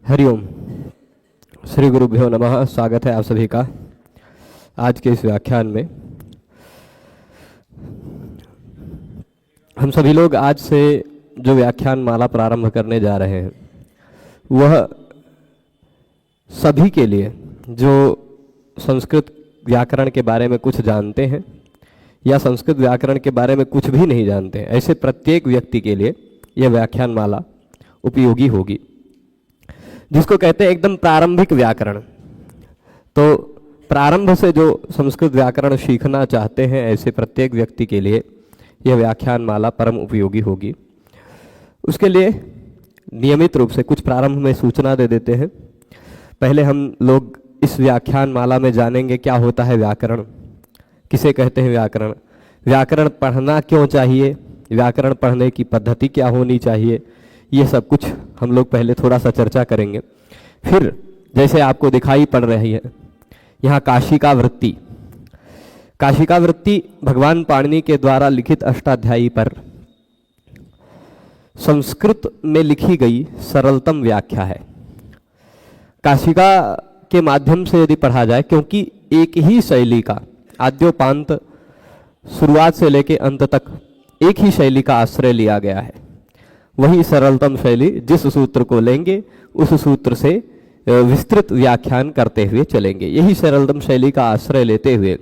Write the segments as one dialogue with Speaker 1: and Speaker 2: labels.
Speaker 1: हरिओम। श्री गुरुभ्यो नमः। स्वागत है आप सभी का आज के इस व्याख्यान में। हम सभी लोग आज से जो व्याख्यान माला प्रारंभ करने जा रहे हैं वह सभी के लिए जो संस्कृत व्याकरण के बारे में कुछ जानते हैं या संस्कृत व्याकरण के बारे में कुछ भी नहीं जानते हैं, ऐसे प्रत्येक व्यक्ति के लिए यह व्याख्यान माला उपयोगी होगी, जिसको कहते हैं एकदम प्रारंभिक व्याकरण। तो प्रारंभ से जो संस्कृत व्याकरण सीखना चाहते हैं ऐसे प्रत्येक व्यक्ति के लिए यह व्याख्यान माला परम उपयोगी होगी। उसके लिए नियमित रूप से कुछ प्रारंभ में सूचना दे देते हैं। पहले हम लोग इस व्याख्यान माला में जानेंगे क्या होता है व्याकरण, किसे कहते हैं व्याकरण, व्याकरण पढ़ना क्यों चाहिए, व्याकरण पढ़ने की पद्धति क्या होनी चाहिए, ये सब कुछ हम लोग पहले थोड़ा सा चर्चा करेंगे। फिर जैसे आपको दिखाई पड़ रही है यहाँ काशिका वृत्ति, काशिका वृत्ति भगवान पाणिनि के द्वारा लिखित अष्टाध्यायी पर संस्कृत में लिखी गई सरलतम व्याख्या है। काशिका के माध्यम से यदि पढ़ा जाए, क्योंकि एक ही शैली का आद्योपांत शुरुआत से लेकर अंत तक एक ही शैली का आश्रय लिया गया है, वही सरलतम शैली, जिस सूत्र को लेंगे उस सूत्र से विस्तृत व्याख्यान करते हुए चलेंगे, यही सरलतम शैली का आश्रय लेते हुए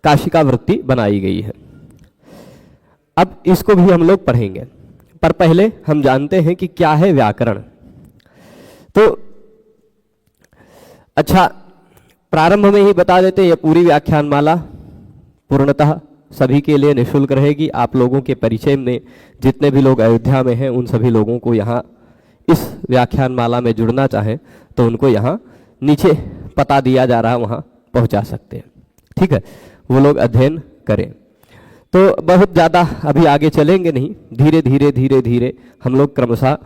Speaker 1: काशिका वृत्ति बनाई गई है। अब इसको भी हम लोग पढ़ेंगे, पर पहले हम जानते हैं कि क्या है व्याकरण। तो अच्छा, प्रारंभ में ही बता देते हैं, यह पूरी व्याख्यान माला पूर्णतः सभी के लिए निःशुल्क रहेगी। आप लोगों के परिचय में जितने भी लोग अयोध्या में हैं उन सभी लोगों को यहाँ इस व्याख्यान माला में जुड़ना चाहें तो उनको यहाँ नीचे पता दिया जा रहा है, वहाँ पहुँचा सकते हैं। ठीक है, वो लोग अध्ययन करें। तो बहुत ज़्यादा अभी आगे चलेंगे नहीं, धीरे धीरे धीरे धीरे हम लोग क्रमशः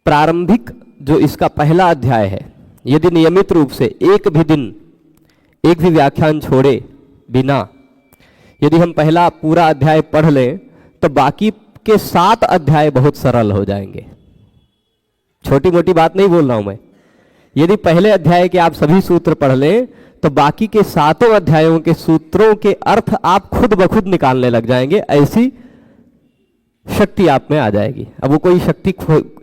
Speaker 1: प्रारंभिक जो इसका पहला अध्याय है, यदि नियमित रूप से एक भी दिन एक भी व्याख्यान छोड़े बिना यदि हम पहला पूरा अध्याय पढ़ लें तो बाकी के 7 अध्याय बहुत सरल हो जाएंगे। छोटी मोटी बात नहीं बोल रहा हूं मैं। यदि पहले अध्याय के आप सभी सूत्र पढ़ लें तो बाकी के 7 अध्यायों के सूत्रों के अर्थ आप खुद ब खुद निकालने लग जाएंगे। ऐसी शक्ति आप में आ जाएगी। अब वो कोई शक्ति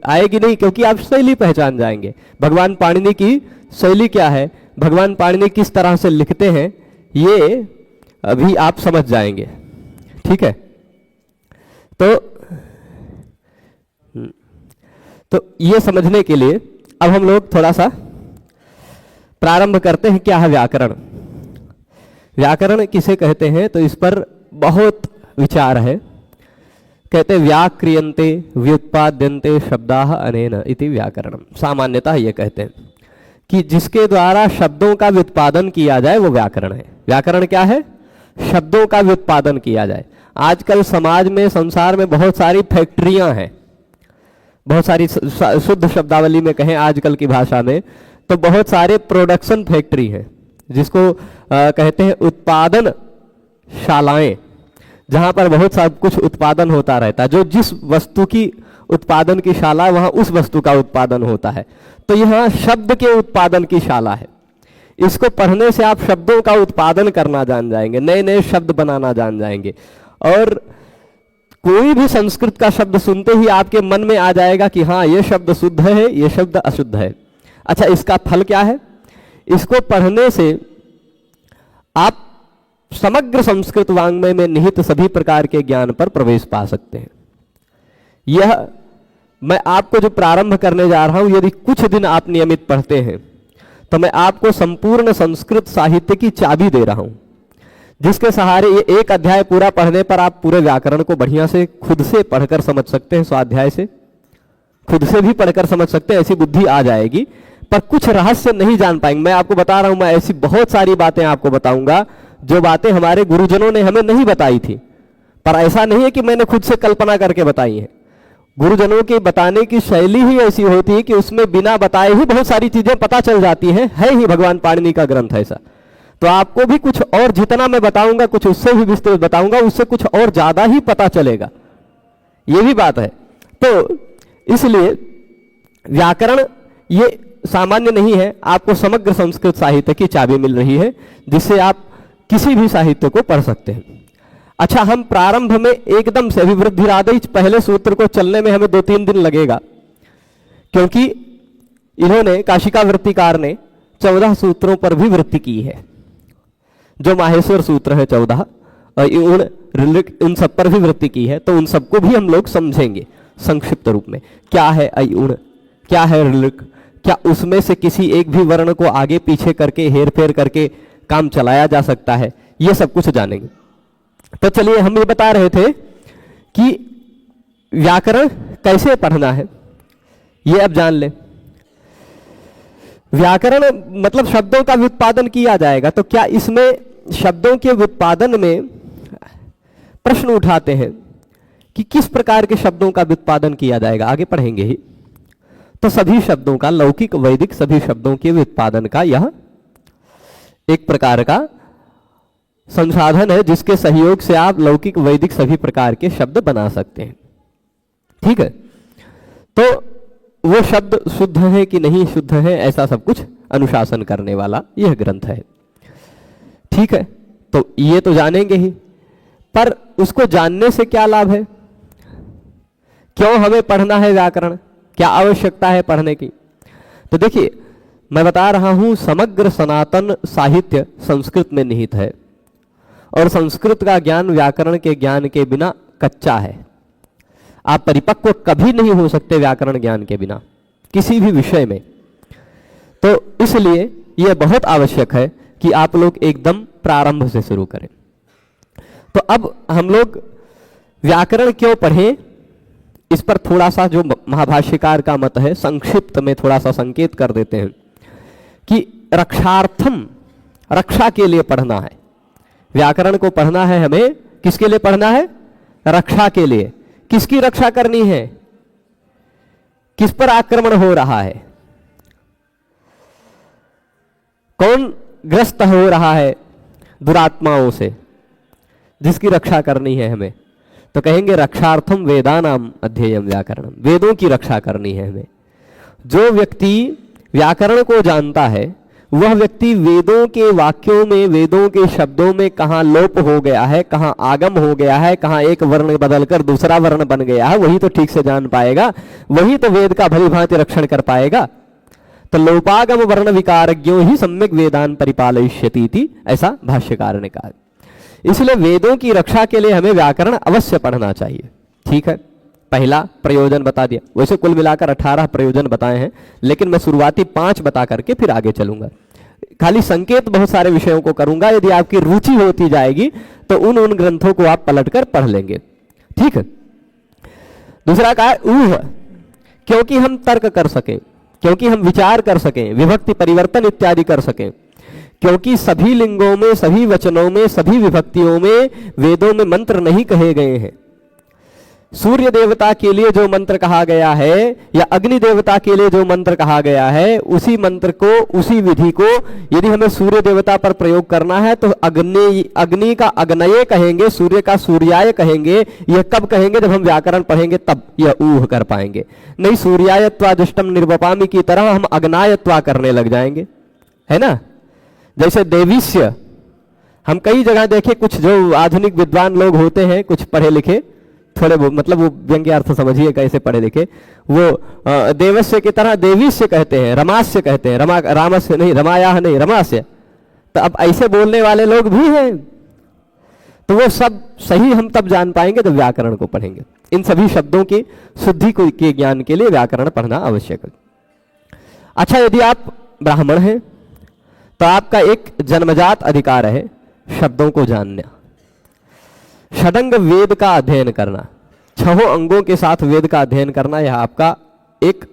Speaker 1: आएगी नहीं, क्योंकि आप शैली पहचान जाएंगे। भगवान पाणिनि की शैली क्या है, भगवान पाणिनि किस तरह से लिखते हैं, ये अभी आप समझ जाएंगे। ठीक है, तो ये समझने के लिए अब हम लोग थोड़ा सा प्रारंभ करते हैं। क्या है व्याकरण, व्याकरण किसे कहते हैं, तो इस पर बहुत विचार है। कहते हैं व्याक्रियन्ते व्युत्पाद्यन्ते शब्दाः अनेन इति व्याकरणम। सामान्यतः ये कहते हैं कि जिसके द्वारा शब्दों का व्युत्पादन किया जाए वो व्याकरण है। व्याकरण क्या है, शब्दों का व्युत्पादन किया जाए। आजकल समाज में, संसार में बहुत सारी फैक्ट्रियां हैं, बहुत सारी शुद्ध शब्दावली में कहें आजकल की भाषा में तो बहुत सारे प्रोडक्शन फैक्ट्री हैं, जिसको कहते हैं उत्पादन शालाएं, जहां पर बहुत सा कुछ उत्पादन होता रहता है। जो जिस वस्तु की उत्पादन की शाला है वहां उस वस्तु का उत्पादन होता है। तो यहाँ शब्द के उत्पादन की शाला है। इसको पढ़ने से आप शब्दों का उत्पादन करना जान जाएंगे, नए नए शब्द बनाना जान जाएंगे, और कोई भी संस्कृत का शब्द सुनते ही आपके मन में आ जाएगा कि हाँ ये शब्द शुद्ध है, ये शब्द अशुद्ध है। अच्छा, इसका फल क्या है, इसको पढ़ने से आप समग्र संस्कृत वाङ्मय में निहित सभी प्रकार के ज्ञान पर प्रवेश पा सकते हैं। यह मैं आपको जो प्रारंभ करने जा रहा हूं, यदि कुछ दिन आप नियमित पढ़ते हैं तो मैं आपको संपूर्ण संस्कृत साहित्य की चाबी दे रहा हूं, जिसके सहारे ये एक अध्याय पूरा पढ़ने पर आप पूरे व्याकरण को बढ़िया से खुद से पढ़कर समझ सकते हैं। स्वाध्याय से खुद से भी पढ़कर समझ सकते हैं, ऐसी बुद्धि आ जाएगी। पर कुछ रहस्य नहीं जान पाएंगे। मैं आपको बता रहा हूं, मैं ऐसी बहुत सारी बातें आपको बताऊंगा जो बातें हमारे गुरुजनों ने हमें नहीं बताई थी। पर ऐसा नहीं है कि मैंने खुद से कल्पना करके बताई है। गुरुजनों के बताने की शैली ही ऐसी होती है कि उसमें बिना बताए ही बहुत सारी चीजें पता चल जाती हैं। है ही भगवान पाणिनि का ग्रंथ ऐसा। तो आपको भी कुछ और, जितना मैं बताऊंगा कुछ उससे भी विस्तृत बताऊंगा, उससे कुछ और ज्यादा ही पता चलेगा। ये भी बात है। तो इसलिए व्याकरण ये सामान्य नहीं है, आपको समग्र संस्कृत साहित्य की चाबी मिल रही है जिससे आप किसी भी साहित्य को पढ़ सकते हैं। अच्छा, हम प्रारंभ में एकदम से अभिवृद्धिरादि पहले सूत्र को चलने में हमें 2-3 दिन लगेगा, क्योंकि इन्होंने काशिका वृत्तिकार ने 14 सूत्रों पर भी वृत्ति की है, जो माहेश्वर सूत्र है 14, और उन सब पर भी वृत्ति की है। तो उन सबको भी हम लोग समझेंगे संक्षिप्त रूप में। क्या है अयुण, क्या है ऋलिक, क्या उसमें से किसी एक भी वर्ण को आगे पीछे करके हेर फेर करके काम चलाया जा सकता है, ये सब कुछ जानेंगे। तो चलिए, हम ये बता रहे थे कि व्याकरण कैसे पढ़ना है, ये अब जान लें। व्याकरण मतलब शब्दों का व्युत्पादन किया जाएगा, तो क्या इसमें शब्दों के व्युत्पादन में प्रश्न उठाते हैं कि किस प्रकार के शब्दों का व्युत्पादन किया जाएगा, आगे पढ़ेंगे ही। तो सभी शब्दों का, लौकिक वैदिक सभी शब्दों के व्युत्पादन का यह एक प्रकार का संसाधन है, जिसके सहयोग से आप लौकिक वैदिक सभी प्रकार के शब्द बना सकते हैं। ठीक है, तो वो शब्द शुद्ध है कि नहीं शुद्ध है, ऐसा सब कुछ अनुशासन करने वाला यह ग्रंथ है। ठीक है, तो ये तो जानेंगे ही, पर उसको जानने से क्या लाभ है, क्यों हमें पढ़ना है व्याकरण, क्या आवश्यकता है पढ़ने की। तो देखिए, मैं बता रहा हूं, समग्र सनातन साहित्य संस्कृत में निहित है, और संस्कृत का ज्ञान व्याकरण के ज्ञान के बिना कच्चा है। आप परिपक्व कभी नहीं हो सकते व्याकरण ज्ञान के बिना किसी भी विषय में। तो इसलिए यह बहुत आवश्यक है कि आप लोग एकदम प्रारंभ से शुरू करें। तो अब हम लोग व्याकरण क्यों पढ़ें, इस पर थोड़ा सा जो महाभाष्यकार का मत है संक्षिप्त में थोड़ा सा संकेत कर देते हैं कि रक्षार्थम, रक्षा के लिए पढ़ना है। व्याकरण को पढ़ना है हमें, किसके लिए पढ़ना है, रक्षा के लिए। किसकी रक्षा करनी है, किस पर आक्रमण हो रहा है, कौन ग्रस्त हो रहा है दुरात्माओं से, जिसकी रक्षा करनी है हमें। तो कहेंगे रक्षार्थम वेदानाम अध्ययनम व्याकरणम, वेदों की रक्षा करनी है हमें। जो व्यक्ति व्याकरण को जानता है वह व्यक्ति वेदों के वाक्यों में, वेदों के शब्दों में कहाँ लोप हो गया है, कहाँ आगम हो गया है, कहाँ एक वर्ण बदलकर दूसरा वर्ण बन गया है, वही तो ठीक से जान पाएगा, वही तो वेद का भली भांति रक्षण कर पाएगा। तो लोपागम वर्ण विकारज्ञों ही सम्यक वेदान परिपालयिष्यति इति, ऐसा भाष्यकार ने कहा। इसलिए वेदों की रक्षा के लिए हमें व्याकरण अवश्य पढ़ना चाहिए। ठीक है, पहला प्रयोजन बता दिया। वैसे कुल मिलाकर 18 प्रयोजन बताए हैं, लेकिन मैं शुरुआती 5 बता करके फिर आगे चलूंगा। खाली संकेत बहुत सारे विषयों को करूंगा, यदि आपकी रुचि होती जाएगी तो उन ग्रंथों को आप पलटकर पढ़ लेंगे। ठीक है, दूसरा कहा ऊह, क्योंकि हम तर्क कर सकें, क्योंकि हम विचार कर सकें, विभक्ति परिवर्तन इत्यादि कर सकें, क्योंकि सभी लिंगों में, सभी वचनों में, सभी विभक्तियों में वेदों में मंत्र नहीं कहे गए हैं। सूर्य देवता के लिए जो मंत्र कहा गया है या अग्नि देवता के लिए जो मंत्र कहा गया है, उसी मंत्र को, उसी विधि को यदि हमें सूर्य देवता पर प्रयोग करना है तो अग्नि का अग्नये कहेंगे, सूर्य का सूर्याय कहेंगे। यह कब कहेंगे, जब हम व्याकरण पढ़ेंगे तब यह ऊह कर पाएंगे। नहीं सूर्यायत्वा दुष्टम निर्वपामि की तरह हम अग्नायत्वा करने लग जाएंगे, है ना। जैसे देवीस्य, हम कई जगह देखे, कुछ जो आधुनिक विद्वान लोग होते हैं, कुछ पढ़े लिखे, थोड़े मतलब वो व्यंग्य अर्थ समझिए कैसे पढ़े लिखे, वो देवस्य की तरह देवीस्य कहते हैं, रमास्य कहते हैं, रामस्य नहीं, रमाया नहीं, रमास्य। तो अब ऐसे बोलने वाले लोग भी हैं। तो वो सब सही हम तब जान पाएंगे जब व्याकरण को पढ़ेंगे। इन सभी शब्दों की शुद्धि के ज्ञान के लिए व्याकरण पढ़ना आवश्यक है। अच्छा, यदि आप ब्राह्मण हैं तो आपका एक जन्मजात अधिकार है शब्दों को जानना, षडंग वेद का अध्ययन करना, 6 अंगों के साथ वेद का अध्ययन करना, यह आपका एक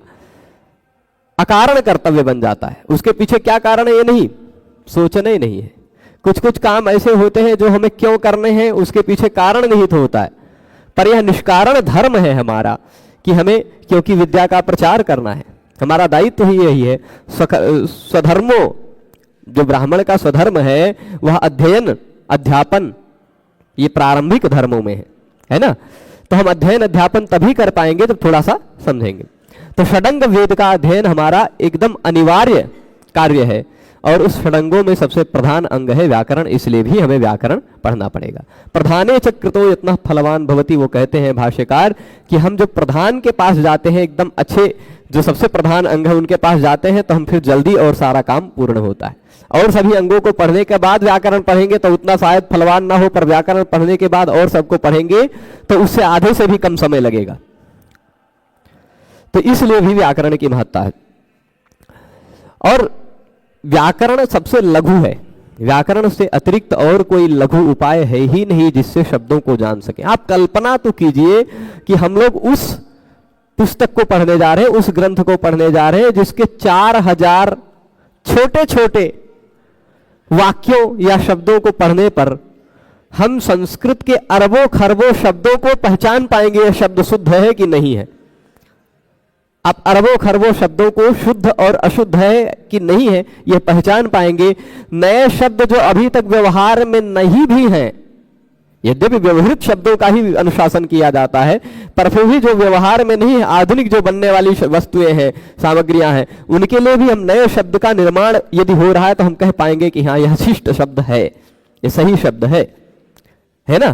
Speaker 1: अकारण कर्तव्य बन जाता है। उसके पीछे क्या कारण है ये नहीं सोचना ही नहीं है। कुछ कुछ काम ऐसे होते हैं जो हमें क्यों करने हैं उसके पीछे कारण निहित होता है, पर यह निष्कारण धर्म है हमारा कि हमें, क्योंकि विद्या का प्रचार करना है, हमारा दायित्व ही यही है। स्वधर्मो, जो ब्राह्मण का स्वधर्म है वह अध्ययन अध्यापन, ये प्रारंभिक धर्मों में है ना। तो हम अध्ययन अध्यापन तभी कर पाएंगे जब थोड़ा सा समझेंगे। तो षडंग वेद का अध्ययन हमारा एकदम अनिवार्य कार्य है, और उस षडंगों में सबसे प्रधान अंग है व्याकरण, इसलिए भी हमें व्याकरण पढ़ना पड़ेगा। प्रधाने च कृतो यत्नः फलवान भवति, वो कहते हैं भाष्यकार कि हम जब प्रधान के पास जाते हैं, एकदम अच्छे जो सबसे प्रधान अंग है उनके पास जाते हैं, तो हम फिर जल्दी और सारा काम पूर्ण होता है। और सभी अंगों को पढ़ने के बाद व्याकरण पढ़ेंगे तो उतना शायद फलवान ना हो, पर व्याकरण पढ़ने के बाद और सबको पढ़ेंगे तो उससे आधे से भी कम समय लगेगा। तो इसलिए भी व्याकरण की महत्ता है। और व्याकरण सबसे लघु है, व्याकरण से अतिरिक्त और कोई लघु उपाय है ही नहीं जिससे शब्दों को जान सके। आप कल्पना तो कीजिए कि हम लोग उस पुस्तक को पढ़ने जा रहे हैं, उस ग्रंथ को पढ़ने जा रहे हैं जिसके 4000 छोटे छोटे वाक्यों या शब्दों को पढ़ने पर हम संस्कृत के अरबों खरबों शब्दों को पहचान पाएंगे यह शब्द शुद्ध है कि नहीं है। आप अरबों खरबों शब्दों को शुद्ध और अशुद्ध है कि नहीं है यह पहचान पाएंगे। नए शब्द जो अभी तक व्यवहार में नहीं भी हैं, यद्यपि व्यवहृत शब्दों का ही अनुशासन किया जाता है, पर फिर भी जो व्यवहार में नहीं है, आधुनिक जो बनने वाली वस्तुएं हैं, सामग्रियां हैं, उनके लिए भी हम नए शब्द का निर्माण यदि हो रहा है तो हम कह पाएंगे कि हाँ यह शिष्ट शब्द है, यह सही शब्द है ना।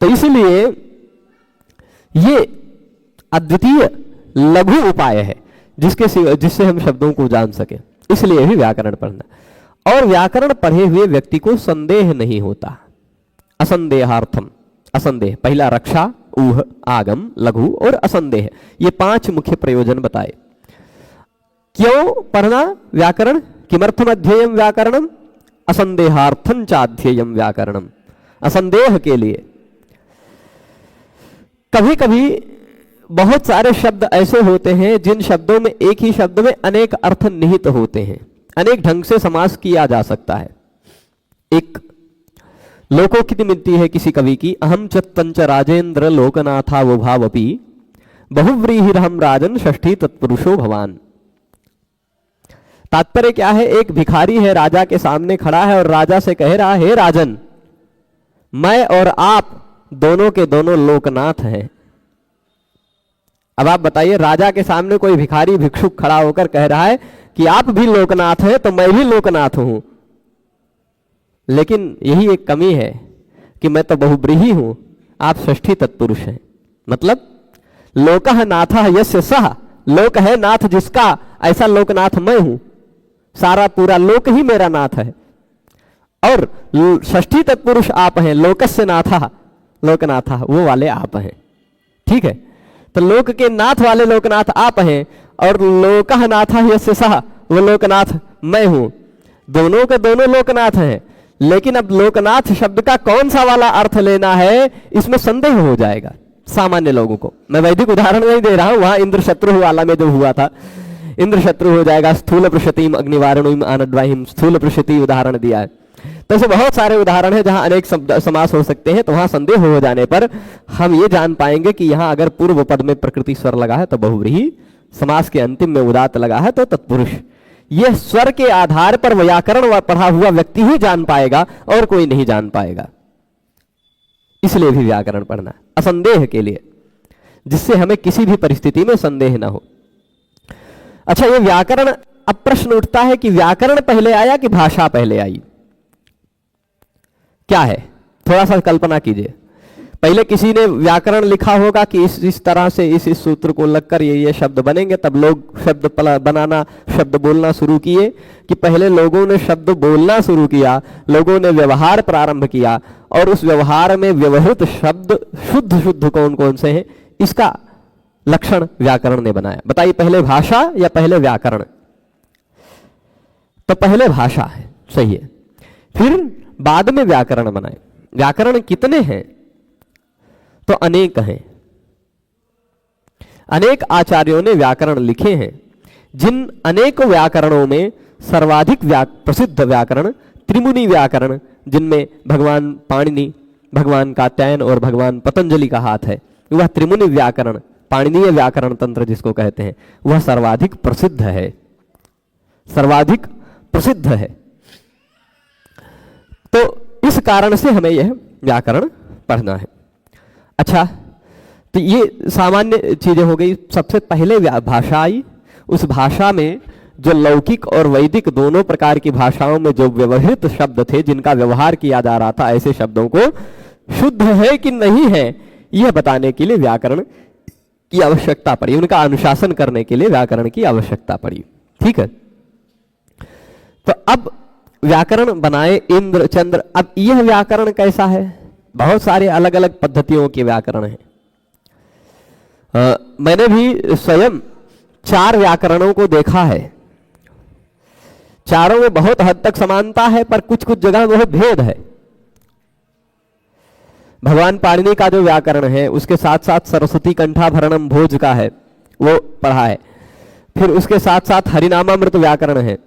Speaker 1: तो इसलिए ये अद्वितीय लघु उपाय है जिससे हम शब्दों को जान सके, इसलिए भी व्याकरण पढ़ना। और व्याकरण पढ़े हुए व्यक्ति को संदेह नहीं होता। असंदेहार्थम, असंदेह पहला रक्षा, ऊह, आगम, लघु और असंदेह, ये 5 मुख्य प्रयोजन बताए। क्यों पढ़ना व्याकरण? किमर्थम अध्येयम व्याकरणम? असंदेहार्थं चाध्येयम व्याकरणम, असंदेह के लिए। कभी कभी बहुत सारे शब्द ऐसे होते हैं जिन शब्दों में एक ही शब्द में अनेक अर्थ निहित होते हैं, अनेक ढंग से समास किया जा सकता है। एक लोकोक्ति मिलती है किसी कवि की, अहम चत्तंच राजेंद्र लोकनाथा वो भावपि बहुव्रीहिरहम राजन षष्ठी तत्पुरुषो भवान। तात्पर्य क्या है? एक भिखारी है, राजा के सामने खड़ा है और राजा से कह रहा है, राजन मैं और आप दोनों के दोनों लोकनाथ हैं। अब आप बताइए, राजा के सामने कोई भिखारी भिक्षुक खड़ा होकर कह रहा है कि आप भी लोकनाथ हैं तो मैं भी लोकनाथ हूं, लेकिन यही एक कमी है कि मैं तो बहुब्रीही हूं, आप षष्ठी तत्पुरुष हैं। मतलब लोकः नाथः यस्य सः, लोक है नाथ जिसका, ऐसा लोकनाथ मैं हूं, सारा पूरा लोक ही मेरा नाथ है। और षष्ठी तत्पुरुष आप हैं, लोकस्य नाथः लोकनाथः वो वाले आप हैं, ठीक है। तो लोक के नाथ वाले लोकनाथ आप हैं और लोकः नाथः यस्य सः वो लोकनाथ मैं हूं, दोनों के दोनों लोकनाथ हैं। लेकिन अब लोकनाथ शब्द का कौन सा वाला अर्थ लेना है, इसमें संदेह हो जाएगा सामान्य लोगों को। मैं वैदिक उदाहरण नहीं दे रहा हूं, वहां इंद्र शत्रु वाला में जो हुआ था, इंद्र शत्रु हो जाएगा, स्थूल पृषतीम अग्निवारणुम आनद्वाहिम, स्थूल पृषती उदाहरण दिया है। तो ऐसे बहुत सारे उदाहरण हैं जहां अनेक समास हो सकते हैं। तो वहां संदेह हो जाने पर हम ये जान पाएंगे कि यहां अगर पूर्व पद में प्रकृति स्वर लगा है तो बहुव्रीहि, समास के अंतिम में उदात्त लगा है तो तत्पुरुष। यह स्वर के आधार पर व्याकरण पढ़ा हुआ व्यक्ति ही जान पाएगा और कोई नहीं जान पाएगा। इसलिए भी व्याकरण पढ़ना असंदेह के लिए, जिससे हमें किसी भी परिस्थिति में संदेह ना हो। अच्छा, ये व्याकरण, अब प्रश्न उठता है कि व्याकरण पहले आया कि भाषा पहले आई? क्या है? थोड़ा सा कल्पना कीजिए। पहले किसी ने व्याकरण लिखा होगा कि इस तरह से इस सूत्र को लगकर ये शब्द बनेंगे, तब लोग शब्द बनाना, शब्द बोलना शुरू किए। कि पहले लोगों ने शब्द बोलना शुरू किया, लोगों ने व्यवहार प्रारंभ किया, और उस व्यवहार में व्यवहृत शब्द शुद्ध शुद्ध कौन कौन से हैं, इसका लक्षण व्याकरण ने बनाया। बताइए, पहले भाषा या पहले व्याकरण? तो पहले भाषा है, सही है, फिर बाद में व्याकरण बनाए। व्याकरण कितने हैं? तो अनेक हैं। अनेक आचार्यों ने व्याकरण लिखे हैं। जिन अनेक व्याकरणों में सर्वाधिक प्रसिद्ध व्याकरण त्रिमुनि व्याकरण, जिनमें भगवान पाणिनि, भगवान कात्यायन और भगवान पतंजलि का हाथ है, वह त्रिमुनि व्याकरण, पाणिनीय व्याकरण तंत्र जिसको कहते हैं, वह सर्वाधिक प्रसिद्ध है, सर्वाधिक प्रसिद्ध है। तो इस कारण से हमें यह व्याकरण पढ़ना है। अच्छा, तो ये सामान्य चीजें हो गई। सबसे पहले भाषा आई, उस भाषा में जो लौकिक और वैदिक दोनों प्रकार की भाषाओं में जो व्यवहृत शब्द थे, जिनका व्यवहार किया जा रहा था, ऐसे शब्दों को शुद्ध है कि नहीं है यह बताने के लिए व्याकरण की आवश्यकता पड़ी, उनका अनुशासन करने के लिए व्याकरण की आवश्यकता पड़ी। ठीक है, तो अब व्याकरण बनाए इंद्र चंद्र। अब यह व्याकरण कैसा है? बहुत सारे अलग अलग पद्धतियों के व्याकरण हैं। मैंने भी स्वयं 4 व्याकरणों को देखा है। चारों में बहुत हद तक समानता है, पर कुछ कुछ जगह बहुत भेद है। भगवान पाणिनि का जो व्याकरण है, उसके साथ साथ सरस्वती कंठाभरणम भोज का है, वो पढ़ा है। फिर उसके साथ साथ हरिनामामृत व्याकरण है,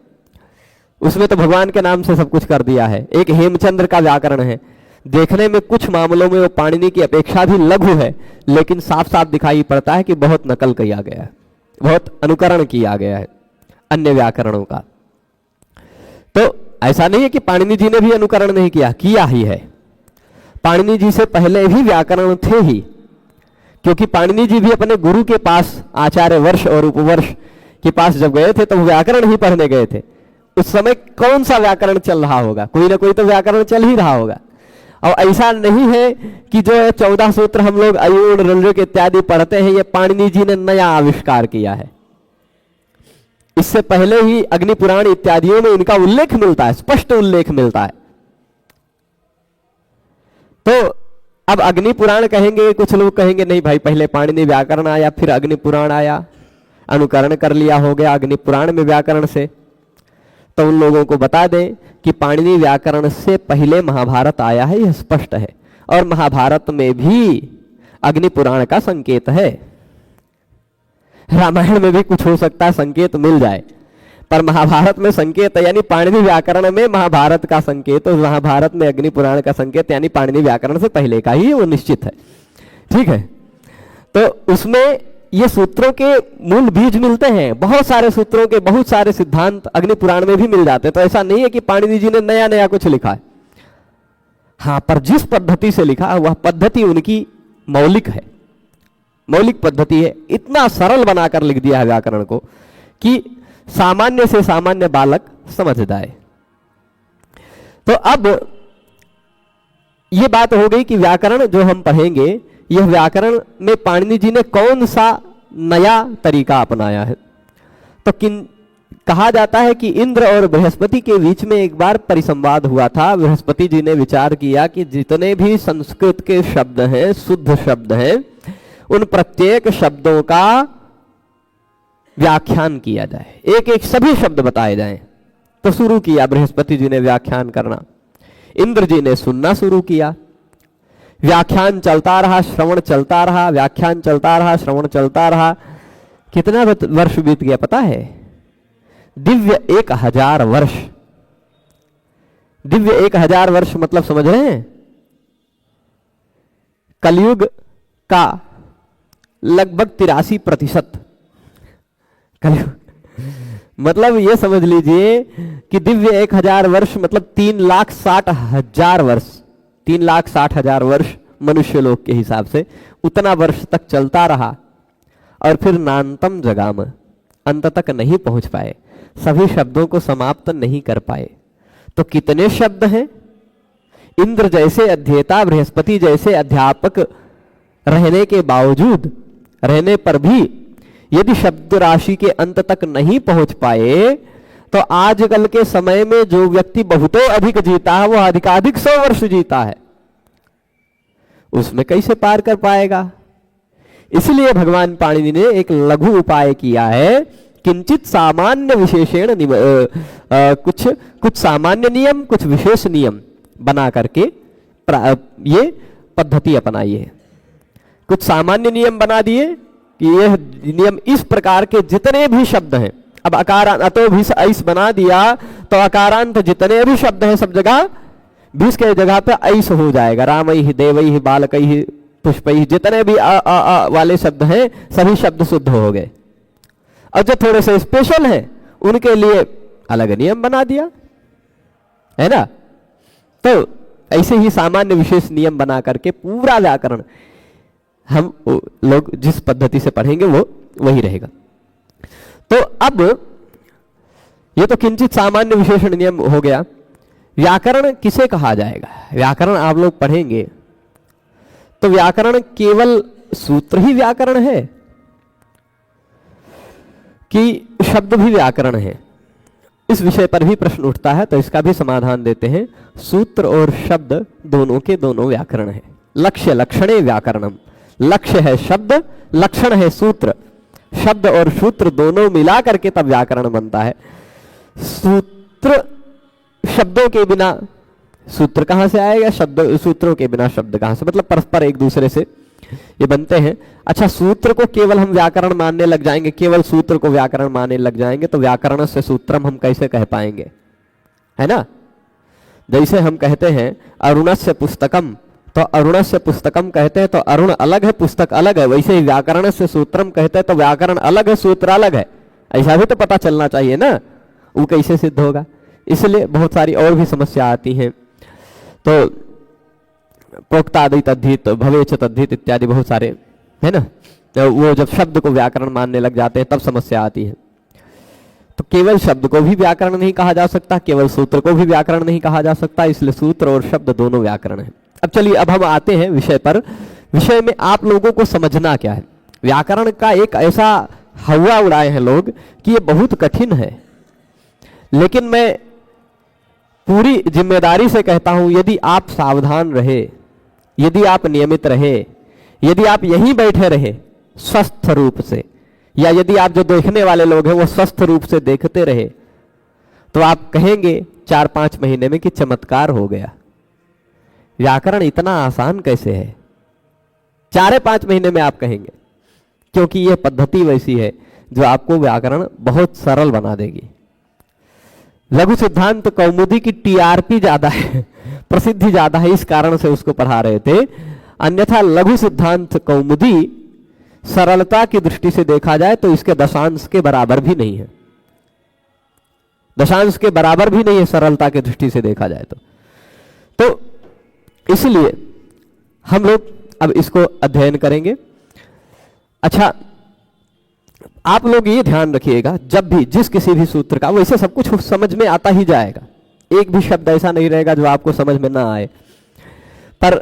Speaker 1: उसमें तो भगवान के नाम से सब कुछ कर दिया है। एक हेमचंद्र का व्याकरण है, देखने में कुछ मामलों में वो पाणिनि की अपेक्षा भी लघु है, लेकिन साफ साफ दिखाई पड़ता है कि बहुत नकल किया गया है, बहुत अनुकरण किया गया है अन्य व्याकरणों का। तो ऐसा नहीं है कि पाणिनि जी ने भी अनुकरण नहीं किया, किया ही है। पाणिनि जी से पहले भी व्याकरण थे ही, क्योंकि पाणिनि जी भी अपने गुरु के पास, आचार्य वर्ष और उपवर्ष के पास जब गए थे, तो वो व्याकरण ही पढ़ने गए थे। उस समय कौन सा व्याकरण चल रहा होगा? कोई ना कोई तो व्याकरण चल ही रहा होगा। और ऐसा नहीं है कि जो 14 सूत्र हम लोग अयूण रंजक इत्यादि पढ़ते हैं, ये पाणिनि जी ने नया आविष्कार किया है। इससे पहले ही अग्नि पुराण इत्यादियों में इनका उल्लेख मिलता है, स्पष्ट उल्लेख मिलता है। तो अब अग्नि पुराण कहेंगे, कुछ लोग कहेंगे नहीं भाई, पहले पाणिनि व्याकरण आया, फिर अग्नि पुराण आया, अनुकरण कर लिया हो गया अग्नि पुराण में व्याकरण से। तो उन लोगों को बता दें कि पाणिनि व्याकरण से पहले महाभारत आया है, यह स्पष्ट है। और महाभारत में भी अग्नि पुराण का संकेत है। रामायण में भी कुछ हो सकता है संकेत मिल जाए, पर महाभारत में संकेत यानी पाणिनि व्याकरण में महाभारत का संकेत, और महाभारत में अग्नि पुराण का संकेत यानी पाणिनि व्याकरण से पहले का ही वो निश्चित है। ठीक है, तो उसमें ये सूत्रों के मूल बीज मिलते हैं। बहुत सारे सूत्रों के बहुत सारे सिद्धांत अग्नि पुराण में भी मिल जाते हैं। तो ऐसा नहीं है कि पाणिनि जी ने नया नया कुछ लिखा है। हाँ, पर जिस पद्धति से लिखा वह पद्धति उनकी मौलिक है, मौलिक पद्धति है। इतना सरल बनाकर लिख दिया है व्याकरण को कि सामान्य से सामान्य बालक समझ जाए। तो अब यह बात हो गई कि व्याकरण जो हम पढ़ेंगे, यह व्याकरण में पाणिनि जी ने कौन सा नया तरीका अपनाया है। तो कहा जाता है कि इंद्र और बृहस्पति के बीच में एक बार परिसंवाद हुआ था। बृहस्पति जी ने विचार किया कि जितने भी संस्कृत के शब्द हैं, शुद्ध शब्द हैं, उन प्रत्येक शब्दों का व्याख्यान किया जाए, एक एक सभी शब्द बताए जाएं। तो शुरू किया बृहस्पति जी ने व्याख्यान करना, इंद्र जी ने सुनना शुरू किया। व्याख्यान चलता रहा, श्रवण चलता रहा, व्याख्यान चलता रहा, श्रवण चलता रहा। कितना वर्ष बीत गया पता है? दिव्य 1000 वर्ष। दिव्य 1000 वर्ष मतलब समझ रहे हैं? कलयुग का लगभग 83%। कलयुग मतलब ये समझ लीजिए कि दिव्य 1000 वर्ष मतलब 3,60,000 वर्ष, 3,60,000 वर्ष मनुष्य लोक के हिसाब से उतना वर्ष तक चलता रहा। और फिर नान्तम जगाम, अंत तक नहीं पहुंच पाए, सभी शब्दों को समाप्त नहीं कर पाए। तो कितने शब्द हैं? इंद्र जैसे अध्येता, बृहस्पति जैसे अध्यापक रहने के बावजूद, रहने पर भी यदि शब्द राशि के अंत तक नहीं पहुंच पाए, तो आजकल के समय में जो व्यक्ति बहुतों अधिक जीता है, वह अधिकाधिक 100 वर्ष जीता है, उसमें कैसे पार कर पाएगा? इसलिए भगवान पाणिनि ने एक लघु उपाय किया है, किंचित सामान्य विशेषण कुछ सामान्य नियम, कुछ विशेष नियम बना करके ये पद्धति अपनाई है। कुछ सामान्य नियम बना दिए कि यह नियम इस प्रकार के जितने भी शब्द हैं, अब अकारांत अतो भी ऐस बना दिया तो अकारांत जितने भी शब्द हैं सब जगह भीष के जगह पे ऐस हो जाएगा। रामैहि देवैहि बालकैहि पुष्पैहि, जितने भी अ वाले शब्द हैं सभी शब्द शुद्ध हो गए। और जो थोड़े से स्पेशल हैं उनके लिए अलग नियम बना दिया है ना। तो ऐसे ही सामान्य विशेष नियम बना करके पूरा व्याकरण, हम लोग जिस पद्धति से पढ़ेंगे वो वही रहेगा। तो अब ये तो किंचित सामान्य विशेषण नियम हो गया। व्याकरण किसे कहा जाएगा? व्याकरण आप लोग पढ़ेंगे तो व्याकरण केवल सूत्र ही व्याकरण है कि शब्द भी व्याकरण है? इस विषय पर भी प्रश्न उठता है, तो इसका भी समाधान देते हैं। सूत्र और शब्द दोनों के दोनों व्याकरण है। लक्ष्य लक्षणे व्याकरणम, लक्ष्य है शब्द, लक्षण है सूत्र। शब्द और सूत्र दोनों मिला करके तब व्याकरण बनता है। सूत्र शब्दों के बिना सूत्र कहां से आएगा? शब्द सूत्रों के बिना शब्द कहां से? मतलब परस्पर एक दूसरे से ये बनते हैं। अच्छा, सूत्र को केवल हम व्याकरण मानने लग जाएंगे, केवल सूत्र को व्याकरण मानने लग जाएंगे तो व्याकरण से सूत्रम हम कैसे कह पाएंगे? है ना? जैसे हम कहते हैं अरुणस्य पुस्तकम, तो अरुणस्य पुस्तकम कहते हैं तो अरुण अलग है, पुस्तक अलग है। वैसे ही व्याकरण से सूत्रम कहते हैं तो व्याकरण अलग है, सूत्र अलग है। ऐसा भी तो पता चलना चाहिए ना, वो कैसे सिद्ध होगा? इसलिए बहुत सारी और भी समस्या आती हैं। तो प्रोक्तादि तद्धित, भवेच तद्धित इत्यादि बहुत सारे, है ना? तो वो जब शब्द को व्याकरण मानने लग जाते हैं तब समस्या आती है। तो केवल शब्द को भी व्याकरण नहीं कहा जा सकता, केवल सूत्र को भी व्याकरण नहीं कहा जा सकता, इसलिए सूत्र और शब्द दोनों व्याकरण है। अब चलिए, अब हम आते हैं विषय पर। विषय में आप लोगों को समझना क्या है? व्याकरण का एक ऐसा हवा उड़ाए हैं लोग कि ये बहुत कठिन है, लेकिन मैं पूरी जिम्मेदारी से कहता हूं, यदि आप सावधान रहे, यदि आप नियमित रहे, यदि आप यहीं बैठे रहे स्वस्थ रूप से, या यदि आप जो देखने वाले लोग हैं वो स्वस्थ रूप से देखते रहे, तो आप कहेंगे 4-5 महीने में कि चमत्कार हो गया। व्याकरण इतना आसान कैसे है? 4-5 महीने में आप कहेंगे, क्योंकि यह पद्धति वैसी है जो आपको व्याकरण बहुत सरल बना देगी। लघु सिद्धांत कौमुदी की टीआरपी ज्यादा है, प्रसिद्धि ज्यादा है, इस कारण से उसको पढ़ा रहे थे। अन्यथा लघु सिद्धांत कौमुदी सरलता की दृष्टि से देखा जाए तो इसके दशांश के बराबर भी नहीं है, दशांश के बराबर भी नहीं है सरलता की दृष्टि से देखा जाए तो इसलिए हम लोग अब इसको अध्ययन करेंगे। अच्छा, आप लोग ये ध्यान रखिएगा, जब भी जिस किसी भी सूत्र का, वैसे सब कुछ समझ में आता ही जाएगा, एक भी शब्द ऐसा नहीं रहेगा जो आपको समझ में ना आए, पर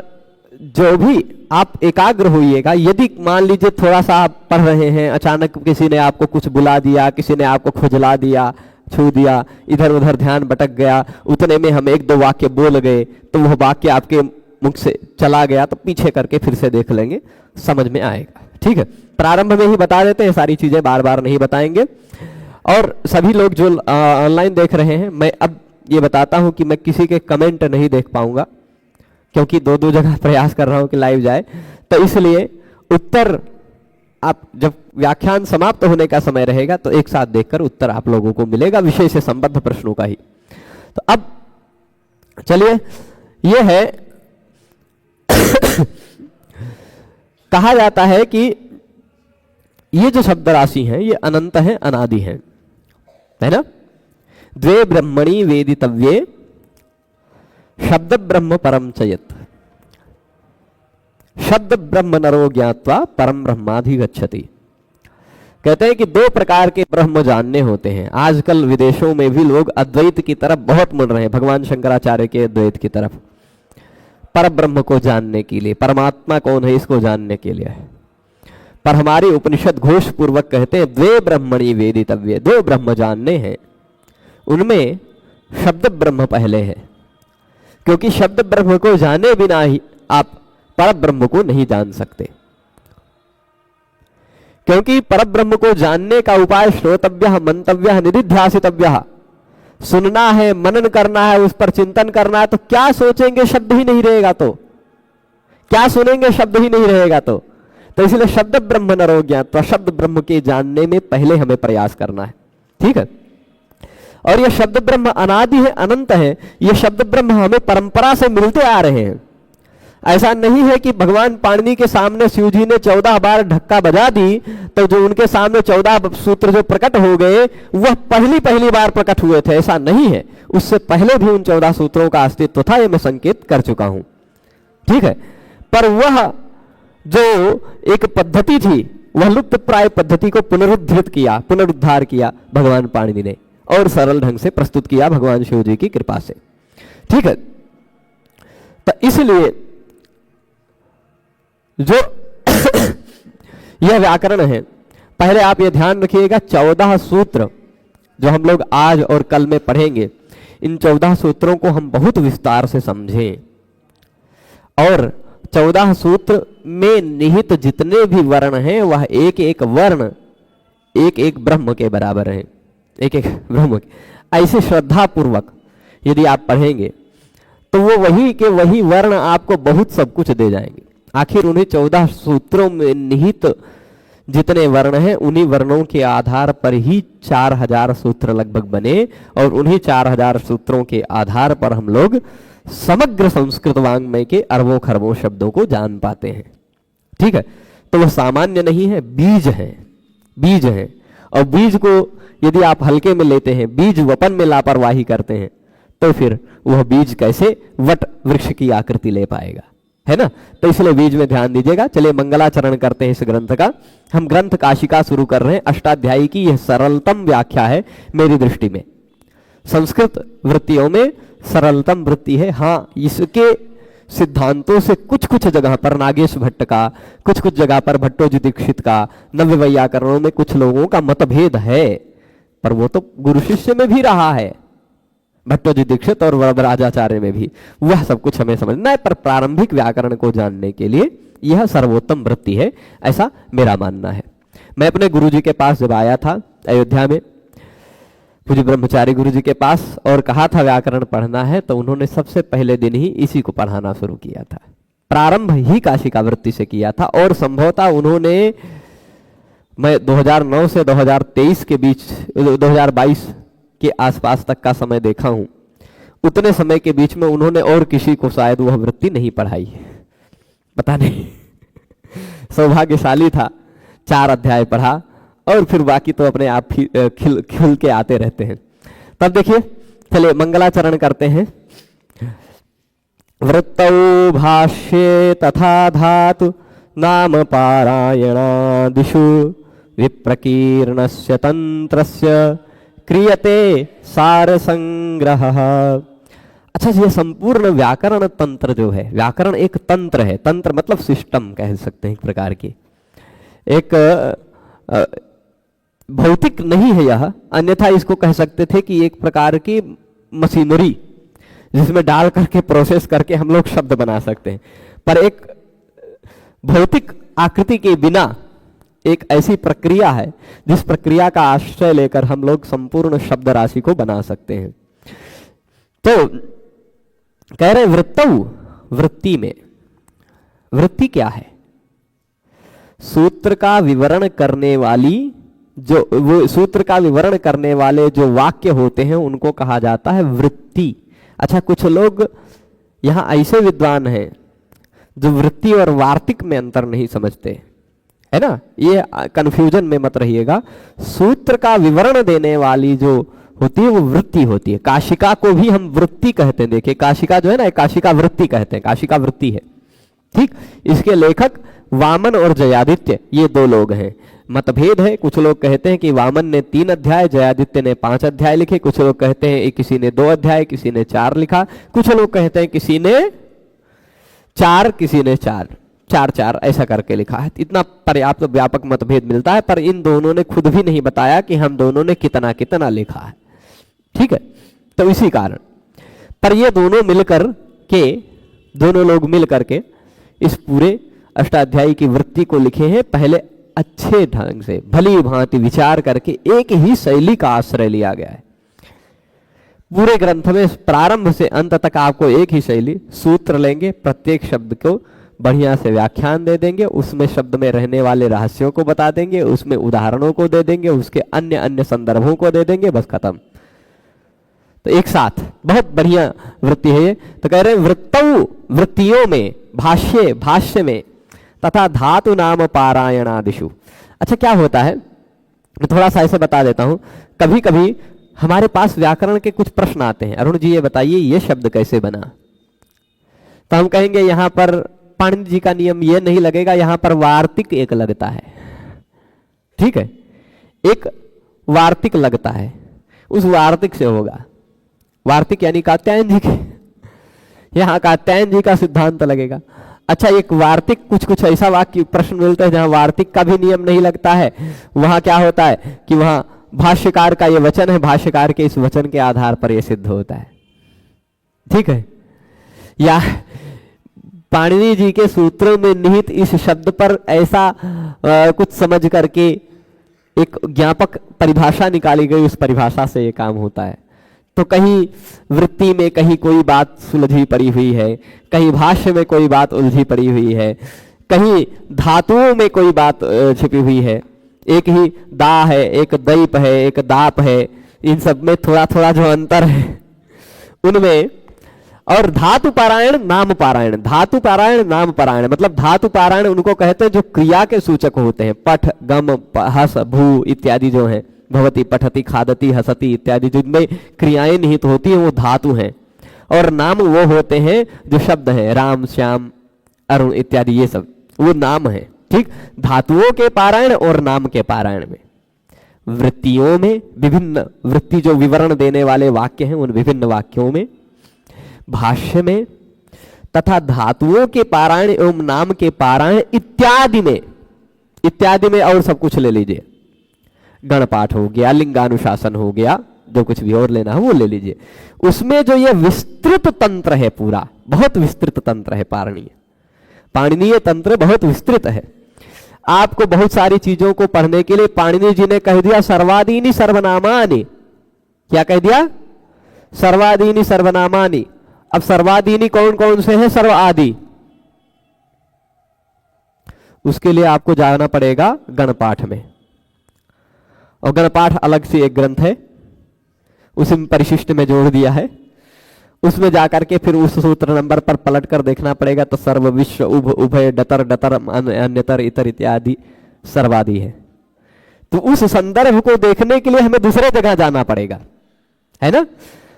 Speaker 1: जो भी आप एकाग्र होइएगा। यदि मान लीजिए थोड़ा सा आप पढ़ रहे हैं, अचानक किसी ने आपको कुछ बुला दिया, किसी ने आपको खुजला दिया, छू दिया, इधर उधर ध्यान भटक गया, उतने में हम 1-2 वाक्य बोल गए, तो वह वाक्य आपके मुख से चला गया, तो पीछे करके फिर से देख लेंगे, समझ में आएगा। ठीक है, प्रारंभ में ही बता देते हैं, सारी चीजें बार बार नहीं बताएंगे। और सभी लोग जो ऑनलाइन देख रहे हैं, मैं अब ये बताता हूं कि मैं किसी के कमेंट नहीं देख पाऊंगा, क्योंकि 2 जगह प्रयास कर रहा हूं कि लाइव जाए, तो इसलिए उत्तर आप जब व्याख्यान समाप्त होने का समय रहेगा तो एक साथ देखकर उत्तर आप लोगों को मिलेगा, विषय से संबद्ध प्रश्नों का ही। तो अब चलिए, यह है कहा जाता है कि ये जो शब्द राशि है ये अनंत है, अनादि है ना? द्वे ब्रह्मणि वेदितव्ये शब्द ब्रह्म परम चयत, शब्द ब्रह्म नरो ज्ञात्वा परम ब्रह्माधिगच्छति। कहते हैं कि 2 प्रकार के ब्रह्म जानने होते हैं। आजकल विदेशों में भी लोग अद्वैत की तरफ बहुत मुड़ रहे हैं, भगवान शंकराचार्य के अद्वैत की तरफ, पर ब्रह्म को जानने के लिए, परमात्मा कौन है इसको जानने के लिए। पर हमारी उपनिषद घोष पूर्वक कहते हैं द्वे ब्रह्मणि वेदितव्ये, 2 ब्रह्म जानने हैं, उनमें शब्द ब्रह्म पहले है, क्योंकि शब्द ब्रह्म को जाने बिना ही आप पर ब्रह्म को नहीं जान सकते। क्योंकि पर ब्रह्म को जानने का उपाय श्रोतव्यः मंतव्यः निधिध्यासितव्यः, सुनना है, मनन करना है, उस पर चिंतन करना है। तो क्या सोचेंगे, शब्द ही नहीं रहेगा तो क्या सुनेंगे, शब्द ही नहीं रहेगा तो इसलिए शब्द ब्रह्म नरो ज्ञात्वा, शब्द ब्रह्म के जानने में पहले हमें प्रयास करना है। ठीक है, और यह शब्द ब्रह्म अनादि है, अनंत है। यह शब्द ब्रह्म हमें परंपरा से मिलते आ रहे हैं। ऐसा नहीं है कि भगवान पाणिनि के सामने शिव जी ने 14 बार ढक्का बजा दी तो जो उनके सामने 14 सूत्र जो प्रकट हो गए वह पहली बार प्रकट हुए थे, ऐसा नहीं है। उससे पहले भी उन 14 सूत्रों का अस्तित्व था, यह मैं संकेत कर चुका हूं। ठीक है, पर वह जो एक पद्धति थी वह लुप्त प्राय पद्धति को पुनरुद्धार किया भगवान पाणिनि ने और सरल ढंग से प्रस्तुत किया भगवान शिव जी की कृपा से। ठीक है, तो इसलिए जो यह व्याकरण है, पहले आप यह ध्यान रखिएगा 14 सूत्र जो हम लोग आज और कल में पढ़ेंगे, इन 14 सूत्रों को हम बहुत विस्तार से समझें और 14 सूत्र में निहित जितने भी वर्ण हैं वह एक एक वर्ण एक एक ब्रह्म के बराबर हैं, एक एक ब्रह्म के। ऐसे श्रद्धा पूर्वक यदि आप पढ़ेंगे तो वो वही के वही वर्ण आपको बहुत सब कुछ दे जाएंगे। आखिर उन्हीं 14 सूत्रों में निहित जितने वर्ण हैं उन्हीं वर्णों के आधार पर ही 4000 सूत्र लगभग बने और उन्हीं 4000 सूत्रों के आधार पर हम लोग समग्र संस्कृत वाङ्मय के अरबों खरबों शब्दों को जान पाते हैं। ठीक है, तो वह सामान्य नहीं है, बीज है, बीज है। और बीज को यदि आप हल्के में लेते हैं, बीज वपन में लापरवाही करते हैं, तो फिर वह बीज कैसे वट वृक्ष की आकृति ले पाएगा, है ना। तो इसलिए बीज में ध्यान दीजिएगा। चलिए मंगलाचरण करते हैं इस ग्रंथ का। हम ग्रंथ काशिका शुरू कर रहे हैं। अष्टाध्यायी की यह सरलतम व्याख्या है मेरी दृष्टि में, संस्कृत वृत्तियों में सरलतम वृत्ति है। हाँ, इसके सिद्धांतों से कुछ कुछ जगह पर नागेश भट्ट का, कुछ कुछ जगह पर भट्टोजी दीक्षित का, नव्य वैयाकरणों में कुछ लोगों का मतभेद है, पर वो तो गुरु शिष्य में भी रहा है, भट्टोजी दीक्षित और वरदराजाचार्य में भी। वह सब कुछ हमें समझना है, पर प्रारंभिक व्याकरण को जानने के लिए यह सर्वोत्तम वृत्ति है, ऐसा मेरा मानना है। मैं अपने गुरुजी के पास जब आया था अयोध्या में, पूज्य ब्रह्मचारी गुरुजी के पास, और कहा था व्याकरण पढ़ना है, तो उन्होंने सबसे पहले दिन ही इसी को पढ़ाना शुरू किया था। प्रारंभ ही काशिका वृत्ति से किया था और संभवतः उन्होंने, मैं 2009 से 2023 के बीच, 2022 के आसपास तक का समय देखा हूं, उतने समय के बीच में उन्होंने और किसी को शायद वह वृत्ति नहीं पढ़ाई, पता नहीं। सौभाग्यशाली था, 4 अध्याय पढ़ा और फिर बाकी तो अपने आप खिल के आते रहते हैं। तब देखिए, चलिए मंगलाचरण करते हैं। वृत्तौ भाष्ये तथा धातु नाम पारायणादिषु विप्रकीर्णस्य तंत्रस्य क्रियते सार संग्रह। अच्छा, ये संपूर्ण व्याकरण तंत्र जो है, व्याकरण एक तंत्र है, तंत्र मतलब सिस्टम कह सकते हैं एक प्रकार की, एक भौतिक नहीं है यह, अन्यथा इसको कह सकते थे कि एक प्रकार की मशीनरी जिसमें डाल करके प्रोसेस करके हम लोग शब्द बना सकते हैं, पर एक भौतिक आकृति के बिना एक ऐसी प्रक्रिया है जिस प्रक्रिया का आश्रय लेकर हम लोग संपूर्ण शब्द राशि को बना सकते हैं। तो कह रहे वृत्तौ, वृत्ति में, वृत्ति क्या है? सूत्र का विवरण करने वाली जो, वो सूत्र का विवरण करने वाले जो वाक्य होते हैं उनको कहा जाता है वृत्ति। अच्छा, कुछ लोग यहां ऐसे विद्वान हैं जो वृत्ति और वार्तिक में अंतर नहीं समझते, है ना, ये कंफ्यूजन में मत रहिएगा। सूत्र का विवरण देने वाली जो होती है वो वृत्ति होती है। काशिका को भी हम वृत्ति कहते हैं, देखिए काशिका जो है ना, काशिका वृत्ति कहते हैं, काशिका वृत्ति है, ठीक। इसके लेखक वामन और जयादित्य, ये 2 लोग हैं। मतभेद है, कुछ लोग कहते हैं कि वामन ने 3 अध्याय, जयादित्य ने 5 अध्याय लिखे, कुछ लोग कहते हैं किसी ने 2 अध्याय, किसी ने 4 लिखा, कुछ लोग कहते हैं किसी ने 4, किसी ने 4 ऐसा करके लिखा है। इतना पर्याप्त व्यापक मतभेद मिलता है, पर इन दोनों ने खुद भी नहीं बताया कि हम दोनों ने कितना कितना लिखा है, ठीक है। तो इसी कारण पर ये दोनों मिलकर के, दोनों लोग मिल करके इस पूरे अष्टाध्यायी की वृत्ति को लिखे हैं। पहले अच्छे ढंग से भली भांति विचार करके एक ही शैली का आश्रय लिया गया है। पूरे ग्रंथ में प्रारंभ से अंत तक आपको एक ही शैली, सूत्र लेंगे, प्रत्येक शब्द को बढ़िया से व्याख्यान दे देंगे, उसमें शब्द में रहने वाले रहस्यों को बता देंगे, उसमें उदाहरणों को दे देंगे, उसके अन्य अन्य संदर्भों को दे देंगे, बस खत्म। तो एक साथ बहुत बढ़िया वृत्ति है ये। तो कह रहे हैं वृत्तौ, वृत्तियों में, भाष्य, भाष्य में, तथा धातु नाम पारायणादिषु। अच्छा, क्या होता है, मैं थोड़ा सा ऐसे बता देता हूं। कभी कभी हमारे पास व्याकरण के कुछ प्रश्न आते हैं, अरुण जी ये बताइए ये शब्द कैसे बना, तो हम कहेंगे यहां पर पाणिनि जी का नियम ये नहीं लगेगा, यहां पर वार्तिक एक लगता है, ठीक है, एक वार्तिक लगता है, उस वार्तिक से होगा। वार्तिक यानी कात्यायन जी के, यहां कात्यायन जी का सिद्धांत लगेगा। अच्छा, एक वार्तिक कुछ ऐसा वाक्य प्रश्न मिलता है जहां वार्तिक का भी नियम नहीं लगता है, वहां क्या होता है कि वहां भाष्यकार का ये वचन है, भाष्यकार के इस वचन के आधार पर यह सिद्ध होता है, ठीक है। या पाणिनि जी के सूत्रों में निहित इस शब्द पर ऐसा कुछ समझ करके एक ज्ञापक परिभाषा निकाली गई, उस परिभाषा से ये काम होता है। तो कहीं वृत्ति में कहीं कोई बात सुलझी पड़ी हुई है, कहीं भाष्य में कोई बात उलझी पड़ी हुई है, कहीं धातुओं में कोई बात छिपी हुई है। एक ही दा है, एक दैप है, एक दाप है, इन सब में थोड़ा थोड़ा जो अंतर है उनमें। और धातु पारायण नाम पारायण, धातु पारायण नाम पारायण, मतलब धातु पारायण उनको कहते हैं जो क्रिया के सूचक होते हैं, पठ गम हस भू इत्यादि जो हैं, भवती पठती खादती हसती इत्यादि जिनमें क्रियाएं निहित होती हैं वो धातु हैं। और नाम वो होते हैं जो शब्द हैं, राम श्याम अरुण इत्यादि, ये सब वो नाम है, ठीक। धातुओं के पारायण और नाम के पारायण में, वृत्तियों में विभिन्न वृत्ति जो विवरण देने वाले वाक्य हैं उन विभिन्न वाक्यों में, भाष्य में, तथा धातुओं के पारायण एवं नाम के पारायण इत्यादि में, इत्यादि में और सब कुछ ले लीजिए, गणपाठ हो गया, लिंगानुशासन हो गया, जो कुछ भी और लेना है वो ले लीजिए। उसमें जो ये विस्तृत तंत्र है, पूरा बहुत विस्तृत तंत्र है पाणिनीय, पाणिनीय तंत्र बहुत विस्तृत है। आपको बहुत सारी चीजों को पढ़ने के लिए पाणिनि जी ने कह दिया सर्वादीनि सर्वनामानि, क्या कह दिया? सर्वादीनि सर्वनामानि। अब सर्वादीनि कौन कौन से हैं? सर्व आदि। उसके लिए आपको जाना पड़ेगा गणपाठ में, और गणपाठ अलग से एक ग्रंथ है, उसी में परिशिष्ट में जोड़ दिया है। उसमें जाकर के फिर उस सूत्र नंबर पर पलट कर देखना पड़ेगा, तो सर्व विश्व उभ उभय डतर डतर अन्यतर इतर इत्यादि सर्वादि है। तो उस संदर्भ को देखने के लिए हमें दूसरे जगह जाना पड़ेगा, है ना।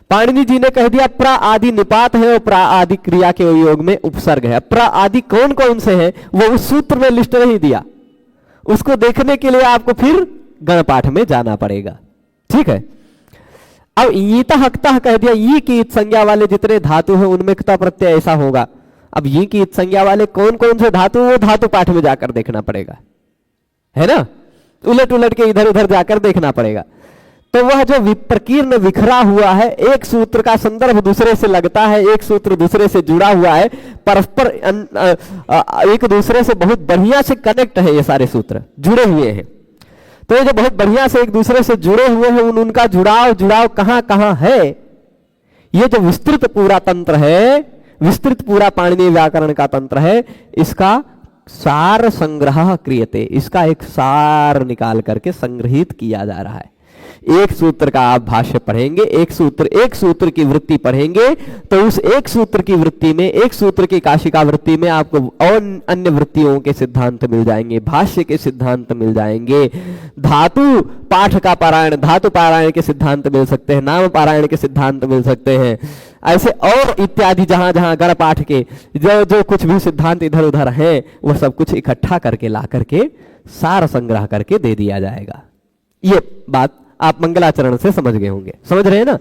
Speaker 1: पाणिनि जी ने कह दिया प्रा आदि निपात है और प्रा आदि क्रिया के योग में उपसर्ग है। प्रा आदि कौन कौन से हैं वो उस सूत्र में लिस्ट नहीं दिया, उसको देखने के लिए आपको फिर गणपाठ में जाना पड़ेगा, ठीक है। अब ईता हकता कह दिया, ई की इत संज्ञा वाले जितने धातु हैं उनमें क्ता प्रत्यय ऐसा होगा। अब ई की इत संज्ञा वाले कौन कौन से धातु, वो धातु पाठ में जाकर देखना पड़ेगा, है ना। उलट उलट के इधर उधर जाकर देखना पड़ेगा। तो वह जो विप्रकीर्ण विखरा हुआ है, एक सूत्र का संदर्भ दूसरे से लगता है, एक सूत्र दूसरे से जुड़ा हुआ है, परस्पर एक दूसरे से बहुत बढ़िया से कनेक्ट है, ये सारे सूत्र जुड़े हुए हैं। तो ये जो बहुत बढ़िया से एक दूसरे से जुड़े हुए हैं, उनका जुड़ाव कहां कहां है, ये जो विस्तृत पूरा तंत्र है, विस्तृत पूरा पाणिनीय व्याकरण का तंत्र है, इसका सार संग्रह क्रियते, इसका एक सार निकाल करके संग्रहित किया जा रहा है। एक सूत्र का आप भाष्य पढ़ेंगे, एक सूत्र की वृत्ति पढ़ेंगे, तो उस एक सूत्र की वृत्ति में, एक सूत्र की काशिका वृत्ति में आपको और अन्य वृत्तियों के सिद्धांत मिल जाएंगे, भाष्य के सिद्धांत मिल जाएंगे, धातु पाठ का पारायण, धातु पारायण के सिद्धांत मिल सकते हैं, नाम पारायण के सिद्धांत मिल सकते हैं, ऐसे और इत्यादि जहां जहां गण पाठ के जो जो कुछ भी सिद्धांत इधर उधर हैं, वह सब कुछ इकट्ठा करके ला करके सार संग्रह करके दे दिया जाएगा। ये बात आप मंगलाचरण से समझ गए होंगे, समझ रहे हैं ना।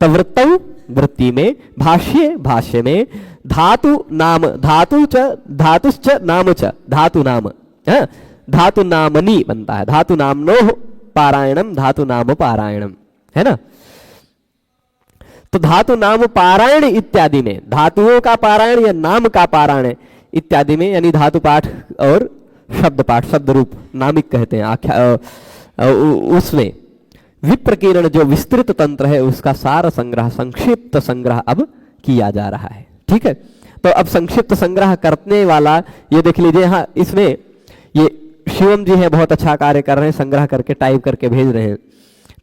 Speaker 1: तो वृत्तौ वृत्ति में, भाष्य में, धातु नाम, धातुश्च नाम च, धातु नाम, धातु नामनी बनता है, धातु नामनो पारायणम, धातु नाम पारायणम, है ना। तो धातु नाम पारायण इत्यादि में, धातुओं का पारायण या नाम का पारायण इत्यादि में, यानी धातु पाठ और शब्द पाठ, शब्द रूप नामिक कहते हैं आख्या, उसमें विप्रकीर्ण जो विस्तृत तंत्र है उसका सार संग्रह, संक्षिप्त संग्रह अब किया जा रहा है, ठीक है। तो अब संक्षिप्त संग्रह करने वाला ये देख लीजिए, हाँ इसमें ये शिवम जी हैं, बहुत अच्छा कार्य कर रहे हैं, संग्रह करके टाइप करके भेज रहे हैं।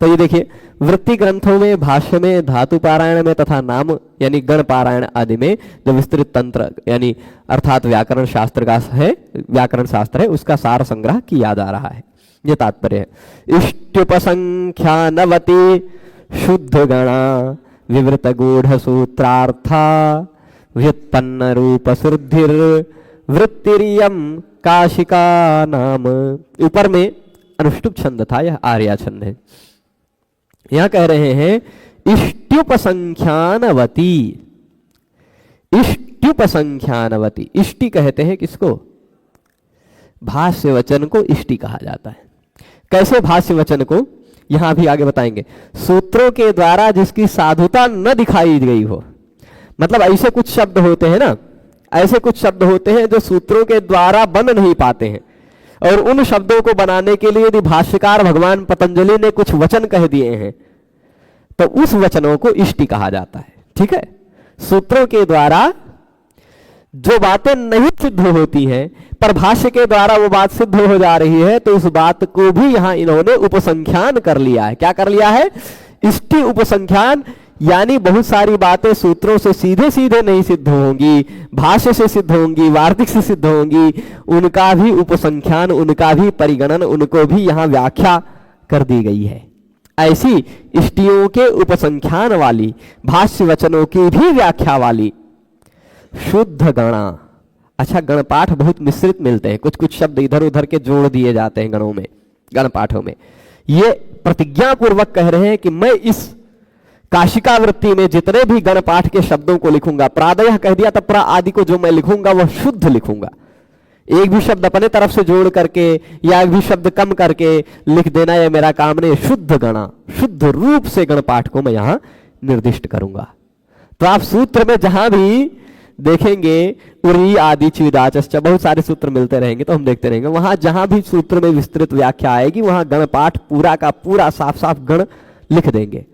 Speaker 1: तो ये देखिए, वृत्ति ग्रंथों में, भाष्य में, धातु पारायण में तथा नाम यानी गण पारायण आदि में जो विस्तृत तंत्र यानी अर्थात व्याकरण शास्त्र का है, व्याकरण शास्त्र है, उसका सार संग्रह किया जा रहा है, ये तात्पर्य है। इष्टुपसंख्यानवति शुद्ध गणा विवृत गूढ़ सूत्रार्था व्युत्पन्न रूप सुर्धिर वृत्तिरियम काशिका नाम। ऊपर में अनुष्टुप छंद था, यह आर्या छंद है। यहां कह रहे हैं इष्ट्युपसंख्यानवती। इष्ट्युपसंख्यानवती, इष्टि कहते हैं किसको? भाष्य वचन को इष्टि कहा जाता है। कैसे भाष्य वचन को? यहां भी आगे बताएंगे। सूत्रों के द्वारा जिसकी साधुता न दिखाई गई हो, मतलब ऐसे कुछ शब्द होते हैं ना, ऐसे कुछ शब्द होते हैं जो सूत्रों के द्वारा बन नहीं पाते हैं, और उन शब्दों को बनाने के लिए यदि भाष्यकार भगवान पतंजलि ने कुछ वचन कह दिए हैं तो उस वचनों को इष्टि कहा जाता है। ठीक है, सूत्रों के द्वारा जो बातें नहीं सिद्ध होती हैं पर भाष्य के द्वारा वो बात सिद्ध हो जा रही है, तो उस बात को भी यहां इन्होंने उपसंख्यान कर लिया है। क्या कर लिया है? इष्टि उपसंख्यान, यानी बहुत सारी बातें सूत्रों से सीधे सीधे नहीं सिद्ध होंगी, भाष्य से सिद्ध होंगी, वार्तिक से सिद्ध होंगी, उनका भी उपसंख्यान, उनका भी परिगणन, उनको भी यहां व्याख्या कर दी गई है। ऐसी इष्टियों के उपसंख्यान वाली, भाष्य वचनों की भी व्याख्या वाली शुद्ध गणा। अच्छा, गणपाठ बहुत मिश्रित मिलते हैं, कुछ कुछ शब्द इधर उधर के जोड़ दिए जाते हैं गणों में, गणपाठों में। ये प्रतिज्ञा पूर्वक कह रहे हैं कि मैं इस काशिका वृत्ति में जितने भी गणपाठ के शब्दों को लिखूंगा, प्रादयः कह दिया, तब प्रा आदि को जो मैं लिखूंगा वह शुद्ध लिखूंगा। एक भी शब्द अपने तरफ से जोड़ करके या एक भी शब्द कम करके लिख देना यह मेरा काम नहीं। शुद्ध गणा, शुद्ध रूप से गणपाठ को मैं यहां निर्दिष्ट करूंगा। तो आप सूत्र में जहां भी देखेंगे उरी आदि चिदाचश्च, बहुत सारे सूत्र मिलते रहेंगे तो हम देखते रहेंगे, वहां जहां भी सूत्र में विस्तृत व्याख्या आएगी वहां गणपाठ पूरा का पूरा साफ साफ गण लिख देंगे।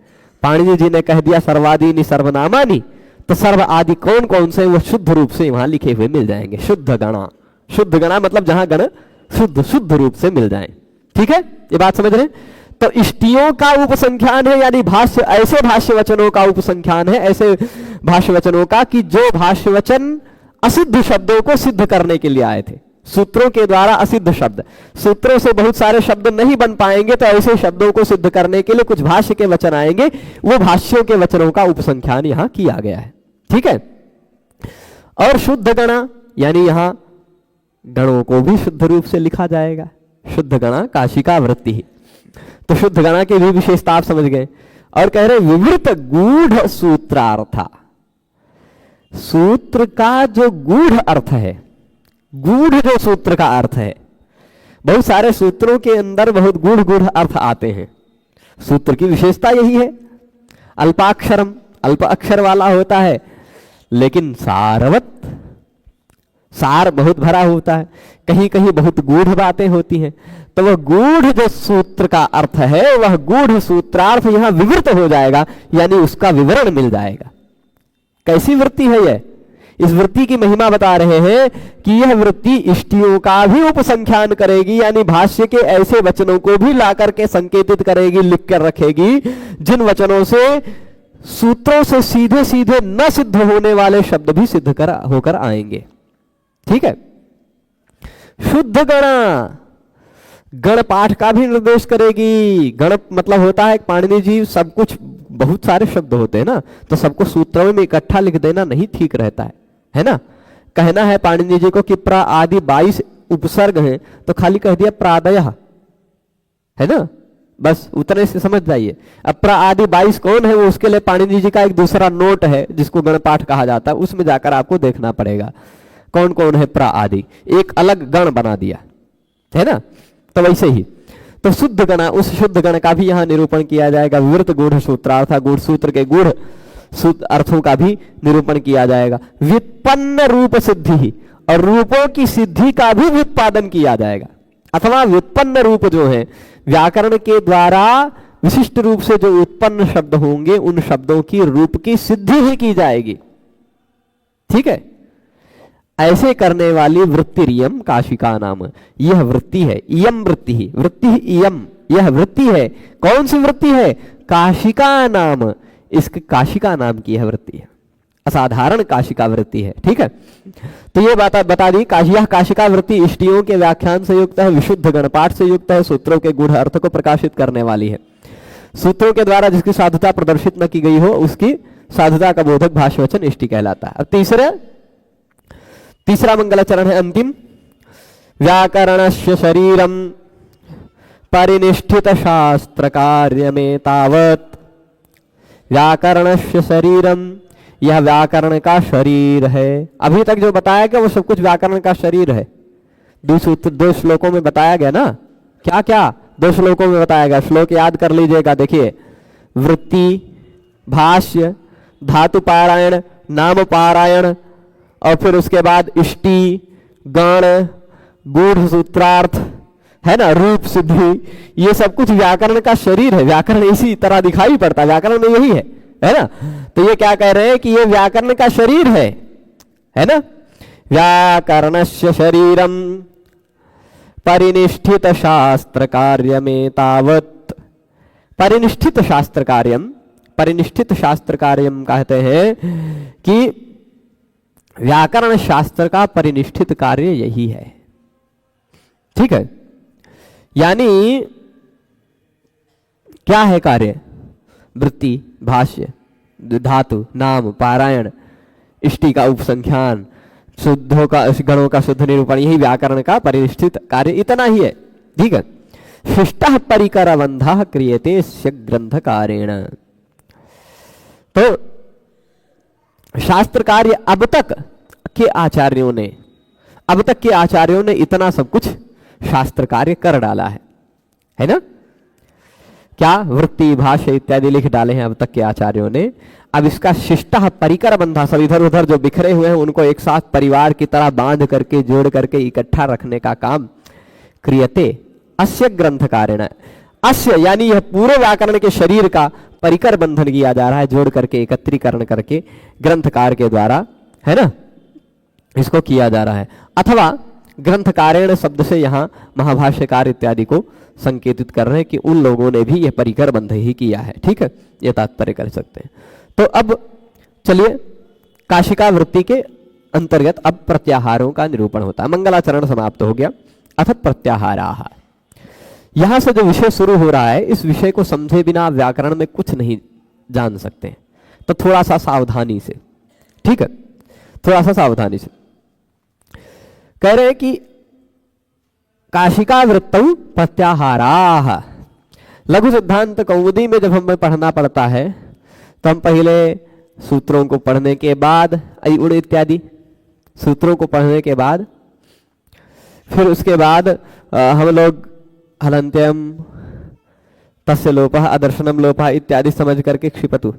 Speaker 1: पाणिनि जी ने कह दिया सर्वादीनि सर्वनामानि, तो सर्व आदि कौन कौन से वो शुद्ध रूप से वहां लिखे हुए मिल जाएंगे। शुद्ध गणा, शुद्ध गणा मतलब जहां गण शुद्ध रूप से मिल जाए। ठीक है, ये बात समझ रहे? तो इष्टियों का उपसंख्यान है, यानी भाष्य, ऐसे भाष्य वचनों का उपसंख्यान है, ऐसे भाष्य वचनों का कि जो भाष्य वचन असिद्ध शब्दों को सिद्ध करने के लिए आए थे। सूत्रों के द्वारा असिद्ध शब्द, सूत्रों से बहुत सारे शब्द नहीं बन पाएंगे, तो ऐसे शब्दों को सिद्ध करने के लिए कुछ भाष्य के वचन आएंगे, वो भाष्यों के वचनों का उपसंख्यान यहां किया गया है। ठीक है, और शुद्ध गणा यानी यहां गणों को भी शुद्ध रूप से लिखा जाएगा। शुद्ध गणा काशिका वृत्ति ही, तो शुद्ध गणा की भी विशेषता आप समझ गए। और कह रहे विवृत गूढ़ सूत्रार्था, सूत्र का जो गूढ़ अर्थ है, गूढ़ जो सूत्र का अर्थ है, बहुत सारे सूत्रों के अंदर बहुत गूढ़ गूढ़ अर्थ आते हैं। सूत्र की विशेषता यही है, अल्पाक्षरम, अल्प अक्षर वाला होता है, लेकिन सारवत, सार बहुत भरा होता है। कहीं कहीं बहुत गूढ़ बातें होती हैं, तो वह गूढ़ जो सूत्र का अर्थ है, वह गूढ़ सूत्रार्थ यहां विवृत हो जाएगा, यानी उसका विवरण मिल जाएगा। कैसी वृत्ति है यह? इस वृत्ति की महिमा बता रहे हैं कि यह वृत्ति इष्टियों का भी उपसंख्यान करेगी, यानी भाष्य के ऐसे वचनों को भी लाकर के संकेतित करेगी, लिख कर रखेगी, जिन वचनों से सूत्रों से सीधे सीधे न सिद्ध होने वाले शब्द भी सिद्ध होकर आएंगे। ठीक है, शुद्ध गणा, गण पाठ का भी निर्देश करेगी। गण मतलब होता है पाणिनि जी, सब कुछ, बहुत सारे शब्द होते हैं ना, तो सबको सूत्रों में इकट्ठा लिख देना नहीं ठीक रहता है ना। कहना है पाणिनि जी को कि प्रा आदि 22 उपसर्ग हैं, तो खाली कह दिया प्रादयः, है ना, बस उतने से समझ जाइए। अब प्रा आदि 22 कौन है, वो उसके लिए पाणिनि जी का एक दूसरा नोट है जिसको गण पाठ कहा जाता है, उसमें जाकर आपको देखना पड़ेगा कौन कौन है प्रा आदि, एक अलग गण बना दिया है ना। तो वैसे ही तो शुद्ध गणा, उस शुद्ध गण का भी यहां निरूपण किया जाएगा। विवृत गूढ़ सूत्रार्थ, गूढ़ सूत्र के गूढ़ अर्थों का भी निरूपण किया जाएगा। व्युत्पन्न रूप सिद्धि, और रूपों की सिद्धि का भी व्युत्पादन किया जाएगा। अथवा व्युत्पन्न रूप जो है, व्याकरण के द्वारा विशिष्ट रूप से जो उत्पन्न शब्द होंगे, उन शब्दों की रूप की सिद्धि ही की जाएगी। ठीक है, ऐसे करने वाली वृत्ति इयम काशिका नाम, यह वृत्ति है। इयम वृत्ति ही, वृत्ति ही इयम, यह वृत्ति है। कौन सी वृत्ति है? काशिका नाम, इसके काशिका नाम की यह वृत्ति है, असाधारण काशिका वृत्ति है। ठीक है, तो ये बात बता दी। यह काशिका वृत्ति इष्टियों के व्याख्यान से युक्त है, विशुद्ध गणपाठ से युक्त है, सूत्रों के गूढ़ अर्थ को प्रकाशित करने वाली है। सूत्रों के द्वारा जिसकी साधुता प्रदर्शित न की गई हो, उसकी साधुता का बोधक भाष्य वचन इष्टि कहलाता है। अब तीसरे, तीसरा मंगलाचरण है अंतिम, व्याकरणस्य शरीरम परिनिष्ठित शास्त्र कार्य में तावत। व्याकरणस्य शरीरम, यह व्याकरण का शरीर है। अभी तक जो बताया गया वो सब कुछ व्याकरण का शरीर है। दो श्लोकों में बताया गया ना, क्या क्या 2 श्लोकों में बताया गया, श्लोक याद कर लीजिएगा। देखिए, वृत्ति, भाष्य, धातु पारायण, नाम पारायण, और फिर उसके बाद इष्टि, गण, गूढ़ सूत्रार्थ, है ना, रूप सिद्धि, ये सब कुछ व्याकरण का शरीर है। व्याकरण इसी तरह दिखाई पड़ता है, व्याकरण में यही है ना। तो ये क्या कह रहे हैं कि ये व्याकरण का शरीर है ना। व्याकरणस्य शरीरम परिनिष्ठित शास्त्र कार्य में तावत। परिनिष्ठित शास्त्र कार्यम, परिनिष्ठित शास्त्र कार्यम कहते हैं कि व्याकरण शास्त्र का परिनिष्ठित कार्य यही है। ठीक है, यानी क्या है कार्य? वृत्ति, भाष्य, धातु, नाम, पारायण, इष्टि का उपसंख्यान, शुद्धों का, गणों का शुद्ध निरूपण, यही व्याकरण का परिनिष्ठित कार्य, इतना ही है। ठीक है, शिष्टः परिकरबन्धः क्रियते स्य ग्रंथकारेण। तो शास्त्र कार्य अब तक के आचार्यों ने इतना सब कुछ शास्त्र कार्य कर डाला है ना। क्या? वृत्ति, भाष्य इत्यादि लिख डाले हैं अब तक के आचार्यों ने। अब इसका शिष्टः परिकर बंधा, सब इधर उधर जो बिखरे हुए हैं उनको एक साथ परिवार की तरह बांध करके, जोड़ करके, इकट्ठा रखने का काम क्रियते अस्य ग्रंथकारेण। अस्य यानी यह पूरे व्याकरण के शरीर का परिकर बंधन किया जा रहा है, जोड़ करके, एकत्रीकरण करके ग्रंथकार के द्वारा, है ना, इसको किया जा रहा है। अथवा ग्रंथकारेण शब्द से यहाँ महाभाष्यकार इत्यादि को संकेतित कर रहे हैं कि उन लोगों ने भी यह परिकर बंध ही किया है। ठीक है, ये तात्पर्य कर सकते हैं। तो अब चलिए, काशिका वृत्ति के अंतर्गत अब प्रत्याहारों का निरूपण होता है। मंगलाचरण समाप्त हो गया। अथ प्रत्याहाराः, यहां से जो विषय शुरू हो रहा है, इस विषय को समझे बिना व्याकरण में कुछ नहीं जान सकते, तो थोड़ा सा सावधानी से, ठीक है, थोड़ा सा सावधानी से कह रहे हैं कि काशिका वृत्तौ प्रत्याहाराः। लघु सिद्धांत कौमुदी में जब हमें पढ़ना पड़ता है तो हम पहले सूत्रों को पढ़ने के बाद, उड़ इत्यादि सूत्रों को पढ़ने के बाद, फिर उसके बाद हम लोग हलन्त्यम, तस्य लोपः, अदर्शनम लोपः इत्यादि समझ करके क्षिपतु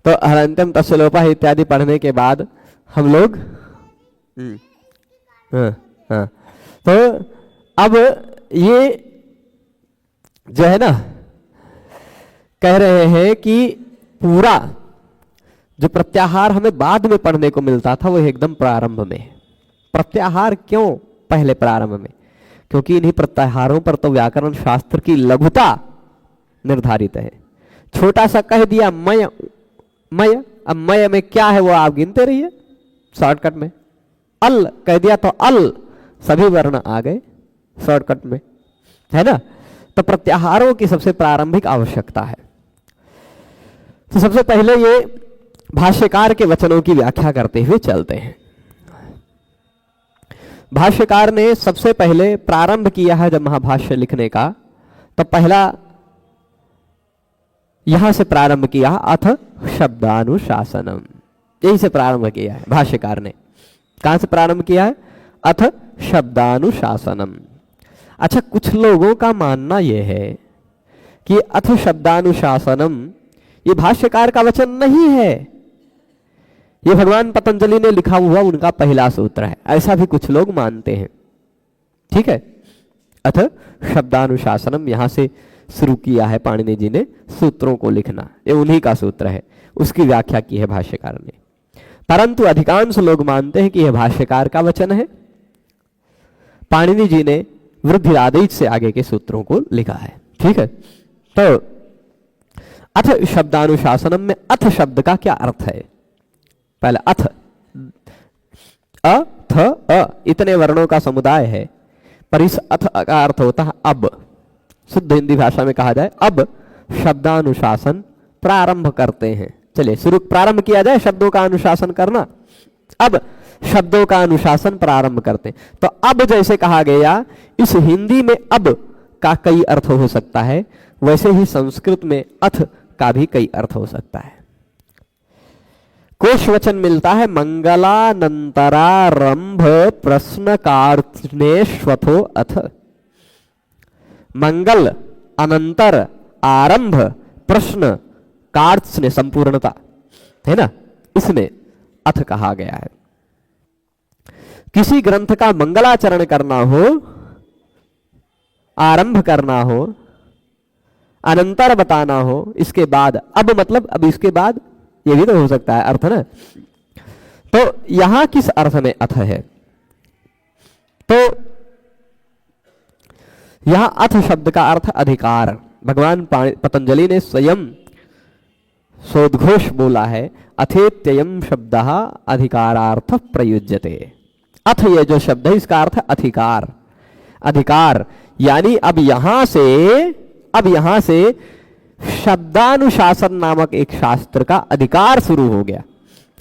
Speaker 1: तो हलन्त्यम तस्य लोपः इत्यादि पढ़ने के बाद हम लोग हाँ, तो अब ये जो है ना, कह रहे हैं कि पूरा जो प्रत्याहार हमें बाद में पढ़ने को मिलता था वो एकदम प्रारंभ में। प्रत्याहार क्यों पहले प्रारंभ में? क्योंकि इन्हीं प्रत्याहारों पर तो व्याकरण शास्त्र की लघुता निर्धारित है। छोटा सा कह दिया मय, अब मय में क्या है वो आप गिनते रहिए शॉर्टकट में। अल कह दिया तो अल, सभी वर्ण आ गए शॉर्टकट में, है ना। तो प्रत्याहारों की सबसे प्रारंभिक आवश्यकता है। तो सबसे पहले ये भाष्यकार के वचनों की व्याख्या करते हुए चलते हैं। भाष्यकार ने सबसे पहले प्रारंभ किया है जब महाभाष्य लिखने का, तो पहला यहां से प्रारंभ किया, अथ शब्दानुशासनम, यही से प्रारंभ किया है भाष्यकार ने। कहां से प्रारंभ किया है? अथ शब्दानुशासनम। अच्छा, कुछ लोगों का मानना यह है कि अथ शब्दानुशासनम ये भाष्यकार का वचन नहीं है, ये भगवान पतंजलि ने लिखा हुआ उनका पहला सूत्र है, ऐसा भी कुछ लोग मानते हैं। ठीक है, अथ शब्दानुशासनम यहां से शुरू किया है पाणिनि जी ने सूत्रों को लिखना, ये उन्हीं का सूत्र है, उसकी व्याख्या की है भाष्यकार ने। परंतु अधिकांश लोग मानते हैं कि यह भाष्यकार का वचन है, पाणिनि जी ने वृद्धिरादेश से आगे के सूत्रों को लिखा है। ठीक है, तो अथ शब्दानुशासनम में अथ शब्द का क्या अर्थ है? पहले अथ, अ थ अ इतने वर्णों का समुदाय है, पर इस अथ का अर्थ होता है अब। शुद्ध हिंदी भाषा में कहा जाए अब शब्दानुशासन प्रारंभ करते हैं। चलिए शुरू प्रारंभ किया जाए शब्दों का अनुशासन करना। अब शब्दों का अनुशासन प्रारंभ करते हैं। तो अब जैसे कहा गया, इस हिंदी में अब का कई अर्थ हो सकता है, वैसे ही संस्कृत में अथ का भी कई अर्थ हो सकता है। कोश मिलता है मंगलानंतरारंभ प्रश्न कार्त्स्नेश्वथो अथ। मंगल अनंतर आरंभ प्रश्न कार्त्स्ने संपूर्णता है ना, इसमें अथ कहा गया है। किसी ग्रंथ का मंगलाचरण करना हो, आरंभ करना हो, अनंतर बताना हो, इसके बाद, अब मतलब अब इसके बाद, ये भी तो हो सकता है अर्थ ना। तो यहां किस अर्थ में अथ है? तो यहां अथ शब्द का अर्थ अधिकार। भगवान पतंजलि ने स्वयं सोदघोष बोला है, अथेत्ययम शब्द अधिकारार्थ प्रयुज्यते। अथ ये जो शब्द है इसका अर्थ अधिकार। अधिकार यानी अब यहां से शब्दानुशासन नामक एक शास्त्र का अधिकार शुरू हो गया।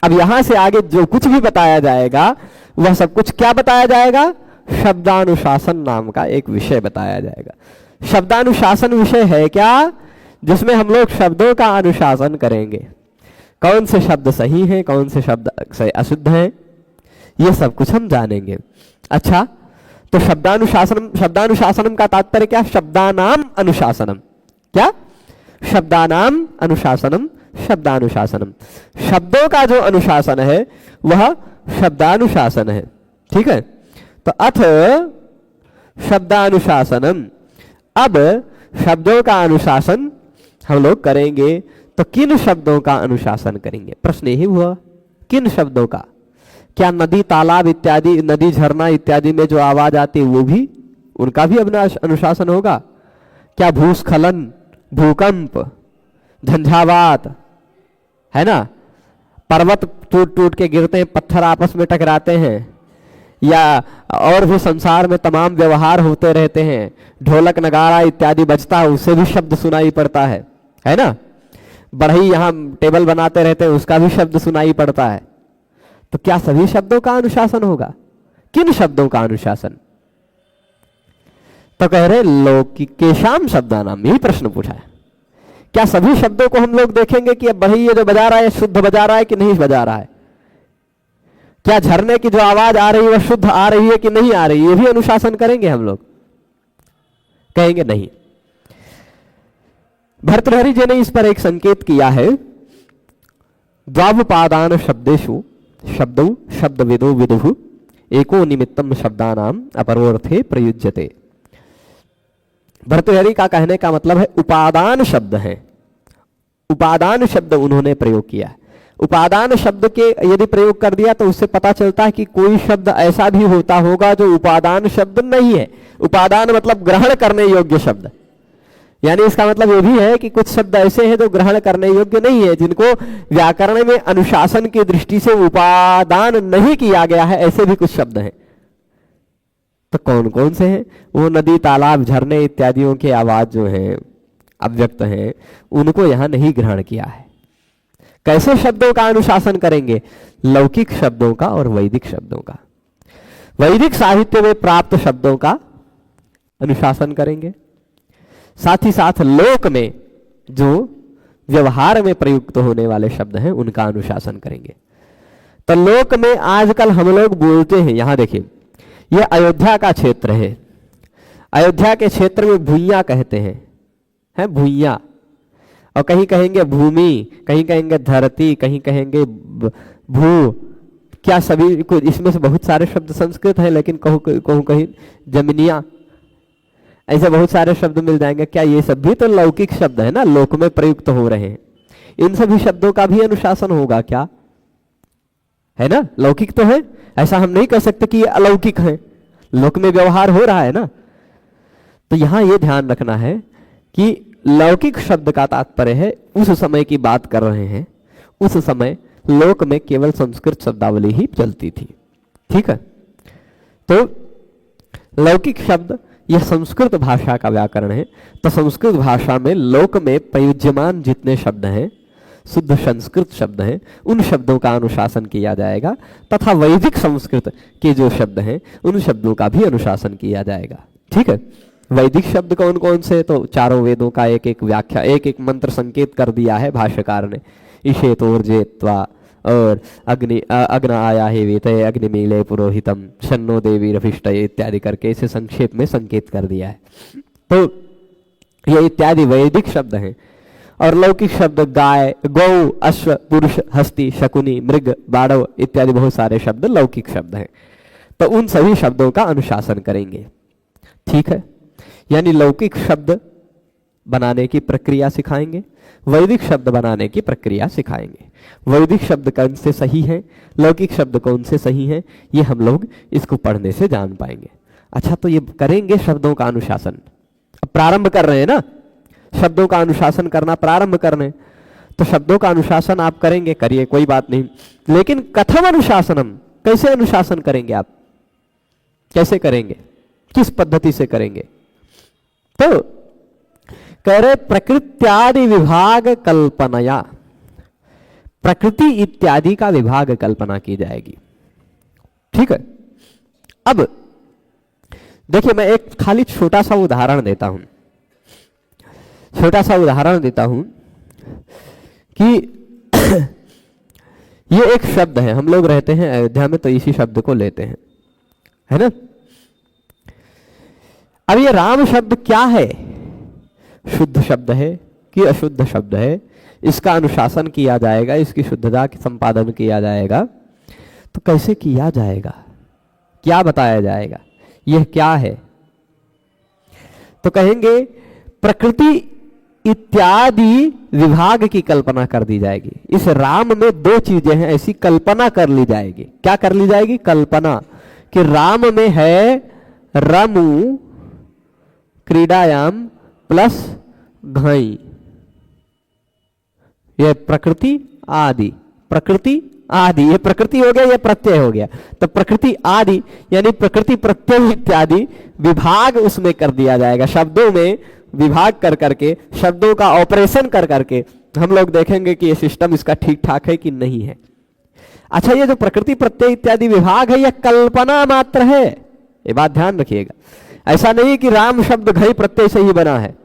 Speaker 1: अब यहां से आगे जो कुछ भी बताया जाएगा वह सब कुछ क्या बताया जाएगा? शब्दानुशासन नाम का एक विषय बताया जाएगा। शब्दानुशासन विषय है क्या? जिसमें हम लोग शब्दों का अनुशासन करेंगे। कौन से शब्द सही हैं, कौन से शब्द अशुद्ध हैं, ये सब कुछ हम जानेंगे। अच्छा, तो शब्दानुशासनम का तात्पर्य क्या? शब्दानाम अनुशासनम। क्या? शब्दानाम अनुशासनम, शब्दानुशासनम। शब्दों का जो अनुशासन है वह शब्दानुशासन है। ठीक है, तो अथ शब्दानुशासनम। अब शब्दों का अनुशासन हम लोग करेंगे, तो किन शब्दों का अनुशासन करेंगे? प्रश्न यही हुआ, किन शब्दों का? क्या नदी तालाब इत्यादि, नदी झरना इत्यादि में जो आवाज आती है वो भी, उनका भी अनुशासन होगा? क्या भूस्खलन, भूकंप, झंझावात, है ना, पर्वत टूट टूट के गिरते हैं, पत्थर आपस में टकराते हैं, या और भी संसार में तमाम व्यवहार होते रहते हैं, ढोलक नगाड़ा इत्यादि बजता है, उससे भी शब्द सुनाई पड़ता है ना। बढ़ई यहाँ टेबल बनाते रहते हैं, उसका भी शब्द सुनाई पड़ता है। तो क्या सभी शब्दों का अनुशासन होगा? किन शब्दों का अनुशासन? तो कह रहे लौकिकेशाम शब्दानाम, यही प्रश्न पूछा है। क्या सभी शब्दों को हम लोग देखेंगे कि अब बढ़ई ये जो बजा रहा है शुद्ध बजा रहा है कि नहीं बजा रहा है? क्या झरने की जो आवाज आ रही है वह शुद्ध आ रही है कि नहीं आ रही, ये भी अनुशासन करेंगे हम लोग? कहेंगे नहीं। भर्तृहरि जी ने इस पर एक संकेत किया है, द्वावपादान शब्देषु शब्दौ शब्दविदो विदुः एको निमित्तम शब्दानाम अपरोर्थे प्रयुज्यते। भर्तृहरि का कहने का मतलब है उपादान शब्द है, उपादान शब्द उन्होंने प्रयोग किया है। उपादान शब्द के यदि प्रयोग कर दिया तो उससे पता चलता है कि कोई शब्द ऐसा भी होता होगा जो उपादान शब्द नहीं है। उपादान मतलब ग्रहण करने योग्य शब्द, यानी इसका मतलब ये भी है कि कुछ शब्द ऐसे हैं जो ग्रहण करने योग्य नहीं है, जिनको व्याकरण में अनुशासन की दृष्टि से उपादान नहीं किया गया है, ऐसे भी कुछ शब्द हैं। तो कौन कौन से हैं? वो नदी तालाब झरने इत्यादियों की आवाज जो है अव्यक्त है, उनको यहां नहीं ग्रहण किया है। कैसे शब्दों का अनुशासन करेंगे? लौकिक शब्दों का और वैदिक शब्दों का। वैदिक साहित्य में प्राप्त शब्दों का अनुशासन करेंगे, साथ ही साथ लोक में जो व्यवहार में प्रयुक्त होने वाले शब्द हैं उनका अनुशासन करेंगे। तो लोक में आजकल हम लोग बोलते हैं, यहां देखिए यह अयोध्या का क्षेत्र है, अयोध्या के क्षेत्र में भूइयां कहते हैं भूइयां, और कहीं कहेंगे भूमि, कहीं कहेंगे धरती, कहीं कहेंगे भू। क्या सभी को इसमें से बहुत सारे शब्द संस्कृत हैं, लेकिन कहूँ कहीं जमीनिया, ऐसे बहुत सारे शब्द मिल जाएंगे। क्या ये सब भी तो लौकिक शब्द है ना, लोक में प्रयुक्त हो रहे हैं? इन सभी शब्दों का भी अनुशासन होगा क्या? है ना, लौकिक तो है, ऐसा हम नहीं कह सकते कि ये अलौकिक है, लोक में व्यवहार हो रहा है ना। तो यहां ये ध्यान रखना है कि लौकिक शब्द का तात्पर्य है उस समय की बात कर रहे हैं, उस समय लोक में केवल संस्कृत शब्दावली ही चलती थी। ठीक है, तो लौकिक शब्द यह संस्कृत भाषा का व्याकरण है। तो संस्कृत भाषा में लोक में प्रयुज्यमान जितने शब्द हैं शुद्ध संस्कृत शब्द हैं उन शब्दों का अनुशासन किया जाएगा, तथा वैदिक संस्कृत के जो शब्द हैं उन शब्दों का भी अनुशासन किया जाएगा। ठीक है, वैदिक शब्द कौन कौन से, तो चारों वेदों का एक एक व्याख्या, एक एक मंत्र संकेत कर दिया है भाष्यकार ने। ईशेतोर्जेत्वा और अग्न आया हे वेतये अग्निमीले पुरोहितम शन्नो देवी रभिष्टये इत्यादि करके इसे संक्षेप में संकेत कर दिया है। तो ये इत्यादि वैदिक शब्द हैं। और लौकिक शब्द गाय, गौ, अश्व, पुरुष, हस्ती, शकुनी, मृग, बाड़व इत्यादि बहुत सारे शब्द लौकिक शब्द हैं। तो उन सभी शब्दों का अनुशासन करेंगे। ठीक है, यानी लौकिक शब्द बनाने की प्रक्रिया सिखाएंगे, वैदिक शब्द बनाने की प्रक्रिया सिखाएंगे। वैदिक शब्द कौन से सही हैं, लौकिक शब्द कौन से सही हैं, ये हम लोग इसको पढ़ने से जान पाएंगे। अच्छा, तो ये करेंगे शब्दों का अनुशासन। अब प्रारंभ कर रहे हैं ना, शब्दों का अनुशासन करना प्रारंभ कर रहे हैं, तो शब्दों का अनुशासन आप करेंगे, करिए, कोई बात नहीं। लेकिन कथम अनुशासनम, कैसे अनुशासन करेंगे आप, कैसे करेंगे, किस पद्धति से करेंगे? तो कह रहे प्रकृत्यादि विभाग कल्पनया, प्रकृति इत्यादि का विभाग कल्पना की जाएगी। ठीक है, अब देखिए मैं एक खाली छोटा सा उदाहरण देता हूं, छोटा सा उदाहरण देता हूं कि ये एक शब्द है, हम लोग रहते हैं अयोध्या में तो इसी शब्द को लेते हैं, है ना। अब ये राम शब्द क्या है, शुद्ध शब्द है कि अशुद्ध शब्द है, इसका अनुशासन किया जाएगा, इसकी शुद्धता की संपादन किया जाएगा। तो कैसे किया जाएगा, क्या बताया जाएगा, यह क्या है? तो कहेंगे प्रकृति इत्यादि विभाग की कल्पना कर दी जाएगी। इस राम में दो चीजें हैं, ऐसी कल्पना कर ली जाएगी। क्या कर ली जाएगी? कल्पना, कि राम में है रमु क्रीडायाम प्लस घई, ये प्रकृति आदि, प्रकृति आदि, ये प्रकृति हो गया, ये प्रत्यय हो गया। तो प्रकृति आदि यानी प्रकृति प्रत्यय इत्यादि विभाग उसमें कर दिया जाएगा। शब्दों में विभाग कर करके, शब्दों का ऑपरेशन कर करके हम लोग देखेंगे कि ये सिस्टम इसका ठीक ठाक है कि नहीं है। अच्छा, ये जो प्रकृति प्रत्यय इत्यादि विभाग है, यह कल्पना मात्र है, ये बात ध्यान रखिएगा। ऐसा नहीं कि राम शब्द घई प्रत्यय से ही बना है,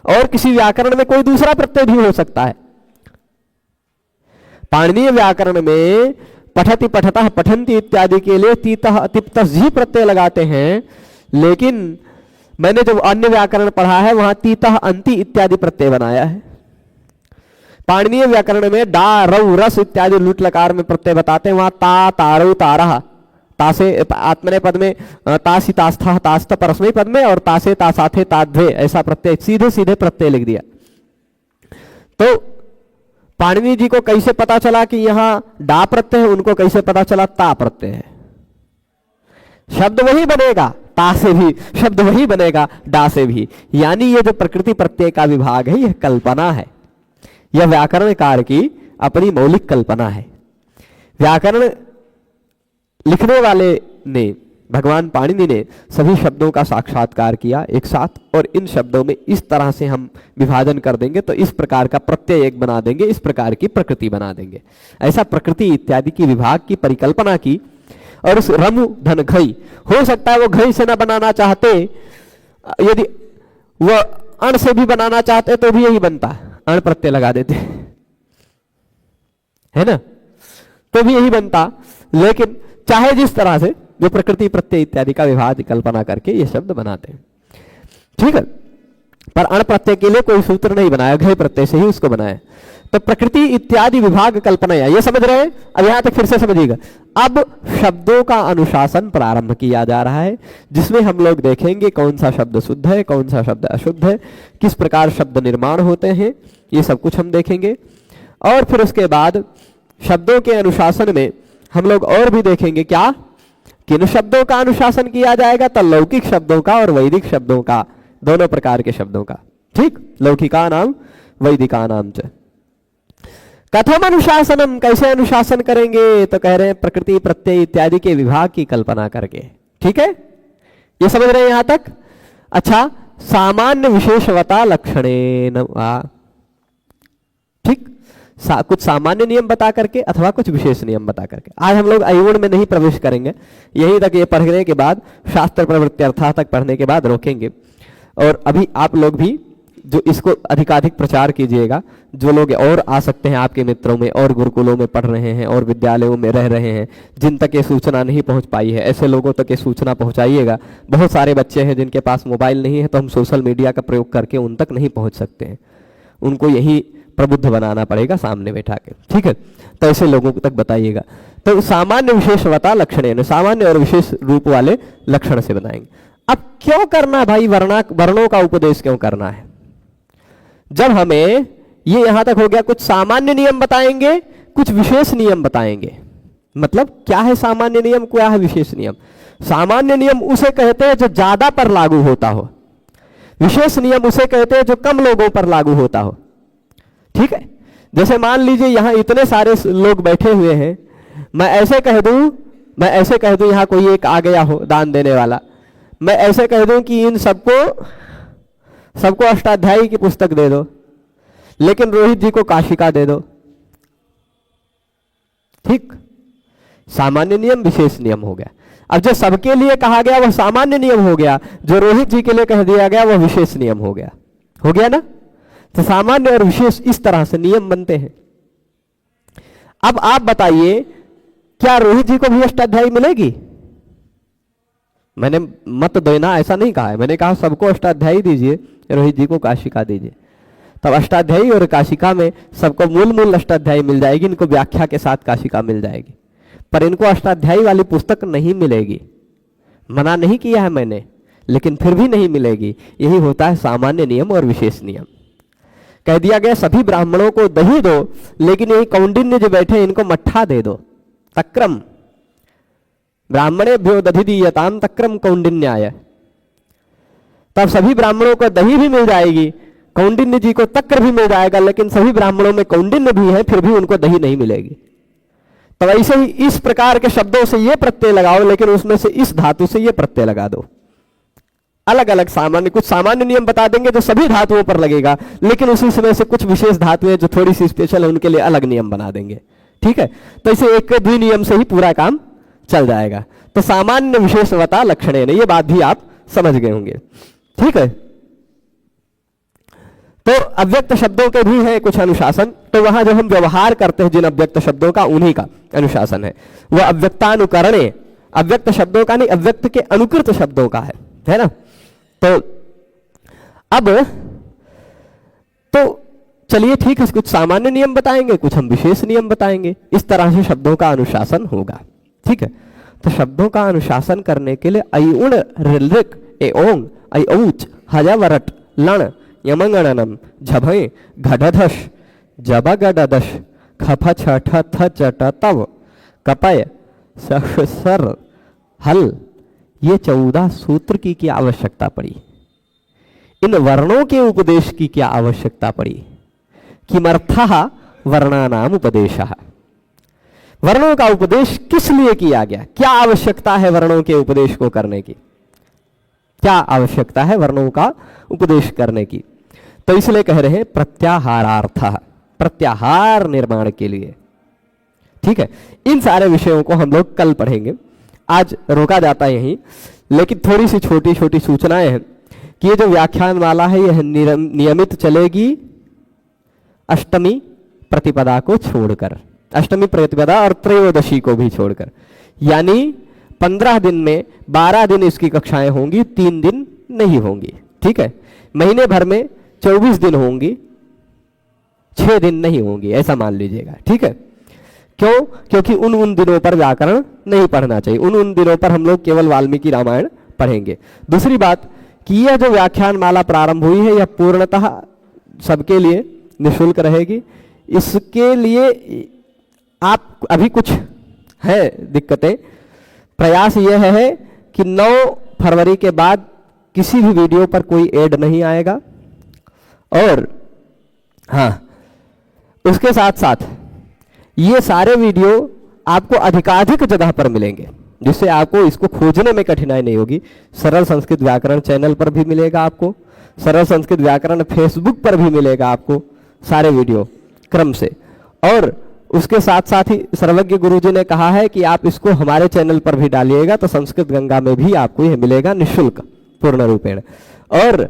Speaker 1: और किसी व्याकरण में कोई दूसरा प्रत्यय भी हो सकता है। पाणिनीय व्याकरण में पठति पठतः पठन्ति इत्यादि के लिए तीतः अतिप्तः जी प्रत्यय लगाते हैं, लेकिन मैंने जो अन्य व्याकरण पढ़ा है वहां तीतः अंति इत्यादि प्रत्यय बनाया है। पाणिनीय व्याकरण में डा रौ रस इत्यादि लुट लकार में प्रत्यय बताते हैं, वहां ता तारौ तारह, तासे आत्मने पद में तासी तास्था तास्त परस्मई पद में, और तासे तासाथे ताध्वे ऐसा प्रत्यय सीधे सीधे प्रत्यय लिख दिया। तो पाणिनि जी को कैसे पता चला कि यहां डा प्रत्यय है, उनको कैसे पता चला ता प्रत्यय है? शब्द वही बनेगा, ता से भी शब्द वही बनेगा, डा से भी। यानी ये जो प्रकृति प्रत्यय का विभाग है, यह कल्पना है, यह व्याकरणकार की अपनी मौलिक कल्पना है। व्याकरण लिखने वाले ने, भगवान पाणिनि ने सभी शब्दों का साक्षात्कार किया एक साथ, और इन शब्दों में इस तरह से हम विभाजन कर देंगे तो इस प्रकार का प्रत्यय एक बना देंगे, इस प्रकार की प्रकृति बना देंगे। ऐसा प्रकृति इत्यादि की विभाग की परिकल्पना की। और उस रमु धन घई, हो सकता है वो घई से ना बनाना चाहते, यदि वो अण से भी बनाना चाहते तो भी यही बनता, अण प्रत्यय लगा देते, है ना, तो भी यही बनता। लेकिन चाहे जिस तरह से जो प्रकृति प्रत्यय इत्यादि का विभाग कल्पना करके ये शब्द बनाते हैं, ठीक है। पर अण प्रत्यय के लिए कोई सूत्र नहीं बनाया, घय प्रत्यय से ही उसको बनाया। तो प्रकृति इत्यादि विभाग कल्पना, ये समझ रहे हैं? अब यहां तक फिर से समझिएगा। अब शब्दों का अनुशासन प्रारंभ किया जा रहा है, जिसमें हम लोग देखेंगे कौन सा शब्द शुद्ध है, कौन सा शब्द अशुद्ध है, किस प्रकार शब्द निर्माण होते हैं, ये सब कुछ हम देखेंगे। और फिर उसके बाद शब्दों के अनुशासन में हम लोग और भी देखेंगे क्या, किन शब्दों का अनुशासन किया जाएगा। तो लौकिक शब्दों का और वैदिक शब्दों का, दोनों प्रकार के शब्दों का, ठीक। लौकिका नाम वैदिका नाम च। कथम अनुशासनम, कैसे अनुशासन करेंगे? तो कह रहे हैं प्रकृति प्रत्यय इत्यादि के विभाग की कल्पना करके, ठीक है। ये समझ रहे हैं यहां तक? अच्छा, सामान्य विशेषवता लक्षणेन, ठीक, कुछ सामान्य नियम बता करके अथवा कुछ विशेष नियम बता करके। आज हम लोग अयुण में नहीं प्रवेश करेंगे, यहीं तक ये पढ़ने के बाद शास्त्र प्रवृत्ति अर्था तक पढ़ने के बाद रोकेंगे। और अभी आप लोग भी जो इसको अधिकाधिक प्रचार कीजिएगा, जो लोग और आ सकते हैं आपके मित्रों में और गुरुकुलों में पढ़ रहे हैं और विद्यालयों में रह रहे हैं, जिन तक ये सूचना नहीं पहुंच पाई है, ऐसे लोगों तक ये सूचना पहुंचाइएगा। बहुत सारे बच्चे हैं जिनके पास मोबाइल नहीं है, तो हम सोशल मीडिया का प्रयोग करके उन तक नहीं पहुंच सकते हैं, उनको यही प्रबुद्ध बनाना पड़ेगा सामने बैठा के, ठीक है। तो ऐसे लोगों तक बताइएगा। तो सामान्य विशेषवता लक्षण, सामान्य और विशेष रूप वाले लक्षण से बताएंगे। अब क्यों करना भाई वर्णों का उपदेश क्यों करना है? जब हमें ये यहां तक हो गया, कुछ सामान्य नियम बताएंगे, कुछ विशेष नियम बताएंगे। मतलब क्या है सामान्य नियम, क्या है विशेष नियम? सामान्य नियम उसे कहते हैं जो ज्यादा पर लागू होता हो, विशेष नियम उसे कहते हैं जो कम लोगों पर लागू होता हो, ठीक है। जैसे मान लीजिए यहां इतने सारे लोग बैठे हुए हैं, मैं ऐसे कह दूं यहां कोई एक आ गया हो दान देने वाला, मैं ऐसे कह दूं कि इन सबको अष्टाध्यायी की पुस्तक दे दो, लेकिन रोहित जी को काशिका दे दो, ठीक। सामान्य नियम विशेष नियम हो गया। अब जो सबके लिए कहा गया वह सामान्य नियम हो गया, जो रोहित जी के लिए कह दिया गया वह विशेष नियम हो गया ना। तो सामान्य और विशेष इस तरह से नियम बनते हैं। अब आप बताइए, क्या रोहित जी को भी अष्टाध्यायी मिलेगी? मैंने मत देना ऐसा नहीं कहा है, मैंने कहा सबको अष्टाध्यायी दीजिए, रोहित जी को काशिका दीजिए। तब अष्टाध्यायी और काशिका में सबको मूल अष्टाध्यायी मिल जाएगी, इनको व्याख्या के साथ काशिका मिल जाएगी, पर इनको अष्टाध्यायी वाली पुस्तक नहीं मिलेगी। मना नहीं किया है मैंने, लेकिन फिर भी नहीं मिलेगी। यही होता है सामान्य नियम और विशेष नियम। कह दिया गया सभी ब्राह्मणों को दही दो, लेकिन यही कौंडिन्य जो बैठे इनको मट्ठा दे दो, तक्रम ब्राह्मणेभ्यो दधिदीयताम तक्रम कौंडिन्याय। तब सभी ब्राह्मणों को दही भी मिल जाएगी, कौंडिन्य जी को तक्र भी मिल जाएगा, लेकिन सभी ब्राह्मणों में कौंडिन्य भी है, फिर भी उनको दही नहीं मिलेगी। तो ऐसे ही इस प्रकार के शब्दों से ये प्रत्यय लगाओ, लेकिन उसमें से इस धातु से ये प्रत्यय लगा दो। अलग अलग सामान्य, कुछ सामान्य नियम बता देंगे जो सभी धातुओं पर लगेगा, लेकिन उसी समय से कुछ विशेष धातुएं जो थोड़ी सी स्पेशल है उनके लिए अलग नियम बना देंगे, ठीक है। तो इसे एक द्वि नियम से ही पूरा काम चल जाएगा। तो सामान्य विशेषवता लक्षणे, ये बात भी आप समझ गए होंगे, ठीक है। तो अव्यक्त शब्दों के भी है कुछ अनुशासन, तो वहां जो हम व्यवहार करते हैं जिन अव्यक्त शब्दों का, उन्हीं का अनुशासन है। वह अव्यक्तानुकरणे, अव्यक्त शब्दों का नहीं, अव्यक्त के अनुकृत शब्दों का है ना। तो अब तो चलिए ठीक है, कुछ सामान्य नियम बताएंगे, कुछ हम विशेष नियम बताएंगे, इस तरह से शब्दों का अनुशासन होगा, ठीक है। तो शब्दों का अनुशासन करने के लिए अयुण ऋलृक एओंग अयौच हजावरट लण यमंगणनम झभय घडधश जबगडदश खफ छठ थ चट तव कपय सर हल, ये 14 सूत्र की क्या आवश्यकता पड़ी? इन वर्णों के उपदेश की क्या आवश्यकता पड़ी? किमर्थः वर्णानाम उपदेशः, वर्णों का उपदेश किस लिए किया गया? क्या आवश्यकता है वर्णों के उपदेश को करने की? क्या आवश्यकता है वर्णों का उपदेश करने की? तो इसलिए कह रहे हैं प्रत्याहारार्थ, प्रत्याहार निर्माण के लिए, ठीक है। इन सारे विषयों को हम लोग कल पढ़ेंगे, आज रोका जाता है यहीं। लेकिन थोड़ी सी छोटी छोटी सूचनाएं हैं कि ये जो व्याख्यान माला है यह नियमित चलेगी अष्टमी प्रतिपदा को छोड़कर, अष्टमी प्रतिपदा और त्रयोदशी को भी छोड़कर, यानी 15 दिन में 12 दिन इसकी कक्षाएं होंगी, 3 दिन नहीं होंगी, ठीक है। महीने भर में 24 दिन होंगी, 6 दिन नहीं होंगी, ऐसा मान लीजिएगा, ठीक है। क्यों? क्योंकि उन दिनों पर व्याकरण नहीं पढ़ना चाहिए, उन दिनों पर हम लोग केवल वाल्मीकि रामायण पढ़ेंगे। दूसरी बात कि यह जो व्याख्यान माला प्रारंभ हुई है यह पूर्णतः सबके लिए निःशुल्क रहेगी। इसके लिए आप अभी कुछ है दिक्कतें, प्रयास यह है कि 9 फरवरी के बाद किसी भी वीडियो पर कोई ऐड नहीं आएगा, और हाँ उसके साथ साथ ये सारे वीडियो आपको अधिकाधिक जगह पर मिलेंगे, जिससे आपको इसको खोजने में कठिनाई नहीं होगी। सरल संस्कृत व्याकरण चैनल पर भी मिलेगा आपको, सरल संस्कृत व्याकरण फेसबुक पर भी मिलेगा आपको सारे वीडियो क्रम से, और उसके साथ साथ ही सर्वज्ञ गुरुजी ने कहा है कि आप इसको हमारे चैनल पर भी डालिएगा तो संस्कृत गंगा में भी आपको यह मिलेगा निःशुल्क पूर्ण रूपेण। और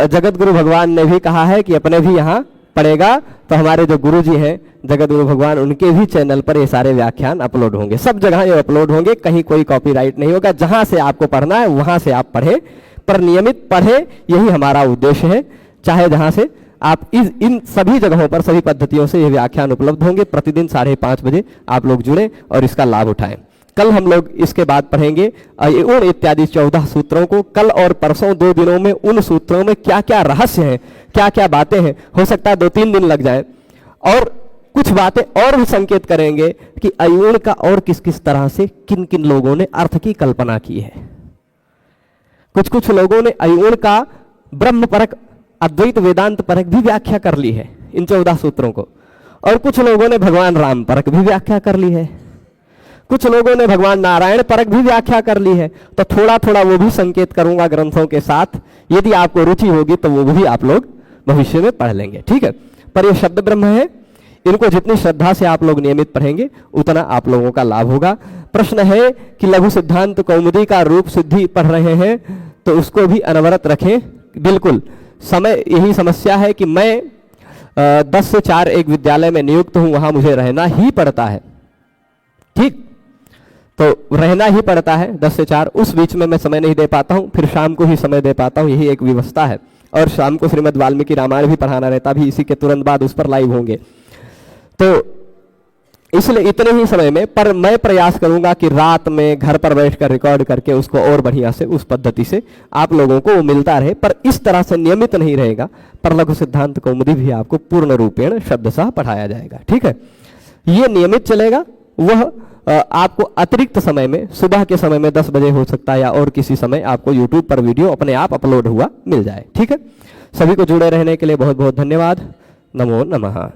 Speaker 1: जगत गुरु भगवान ने भी कहा है कि अपने भी यहाँ पढ़ेगा तो हमारे जो गुरुजी हैं जगत गुरु भगवान, उनके भी चैनल पर ये सारे व्याख्यान अपलोड होंगे। सब जगह ये अपलोड होंगे, कहीं कोई कॉपीराइट नहीं होगा। जहां से आपको पढ़ना है वहां से आप पढ़े, पर नियमित पढ़े, यही हमारा उद्देश्य है। चाहे जहां से आप इन सभी जगहों पर सभी पद्धतियों से ये व्याख्यान उपलब्ध होंगे। प्रतिदिन 5:30 बजे आप लोग जुड़े और इसका लाभ उठाएं। कल हम लोग इसके बाद पढ़ेंगे उन इत्यादि 14 सूत्रों को। कल और परसों 2 दिनों में उन सूत्रों में क्या क्या रहस्य हैं, क्या क्या बातें हैं, हो सकता है 2-3 दिन लग जाए। और कुछ बातें और भी संकेत करेंगे कि अयूण का और किस किस तरह से किन किन लोगों ने अर्थ की कल्पना की है। कुछ लोगों ने अयूण का ब्रह्म परक, अद्वैत वेदांत परक भी व्याख्या कर ली है इन 14 सूत्रों को, और कुछ लोगों ने भगवान राम परक भी व्याख्या कर ली है, कुछ लोगों ने भगवान नारायण परक भी व्याख्या कर ली है। तो थोड़ा थोड़ा वो भी संकेत करूंगा ग्रंथों के साथ, यदि आपको रुचि होगी तो वो भी आप लोग भविष्य में पढ़ लेंगे, ठीक है। पर ये शब्द ब्रह्म है, इनको जितनी श्रद्धा से आप लोग नियमित पढ़ेंगे उतना आप लोगों का लाभ होगा। प्रश्न है कि लघु सिद्धांत कौमुदी का रूप सिद्धि पढ़ रहे हैं तो उसको भी अनवरत रखें। बिल्कुल, समय यही समस्या है कि मैं 10 से 4 एक विद्यालय में नियुक्त हूं, वहां मुझे रहना ही पड़ता है, ठीक। तो रहना ही पड़ता है 10 से 4, उस बीच में मैं समय नहीं दे पाता हूं, फिर शाम को ही समय दे पाता हूं, यही एक व्यवस्था है। और शाम को श्रीमद् वाल्मीकि रामायण भी पढ़ाना रहता, भी इसी के तुरंत बाद उस पर लाइव होंगे। तो इसलिए इतने ही समय में, पर मैं प्रयास करूंगा कि रात में घर पर बैठकर रिकॉर्ड करके उसको और बढ़िया से उस पद्धति से आप लोगों को मिलता रहे। पर इस तरह से नियमित नहीं रहेगा, पर लघु सिद्धांत कौमुदी भी आपको पूर्ण रूपेण शब्दशः पढ़ाया जाएगा, ठीक है। ये नियमित चलेगा। वह आपको अतिरिक्त समय में, सुबह के समय में 10 बजे हो सकता है या और किसी समय आपको YouTube पर वीडियो अपने आप अपलोड हुआ मिल जाए, ठीक है। सभी को जुड़े रहने के लिए बहुत बहुत धन्यवाद। नमो नमः।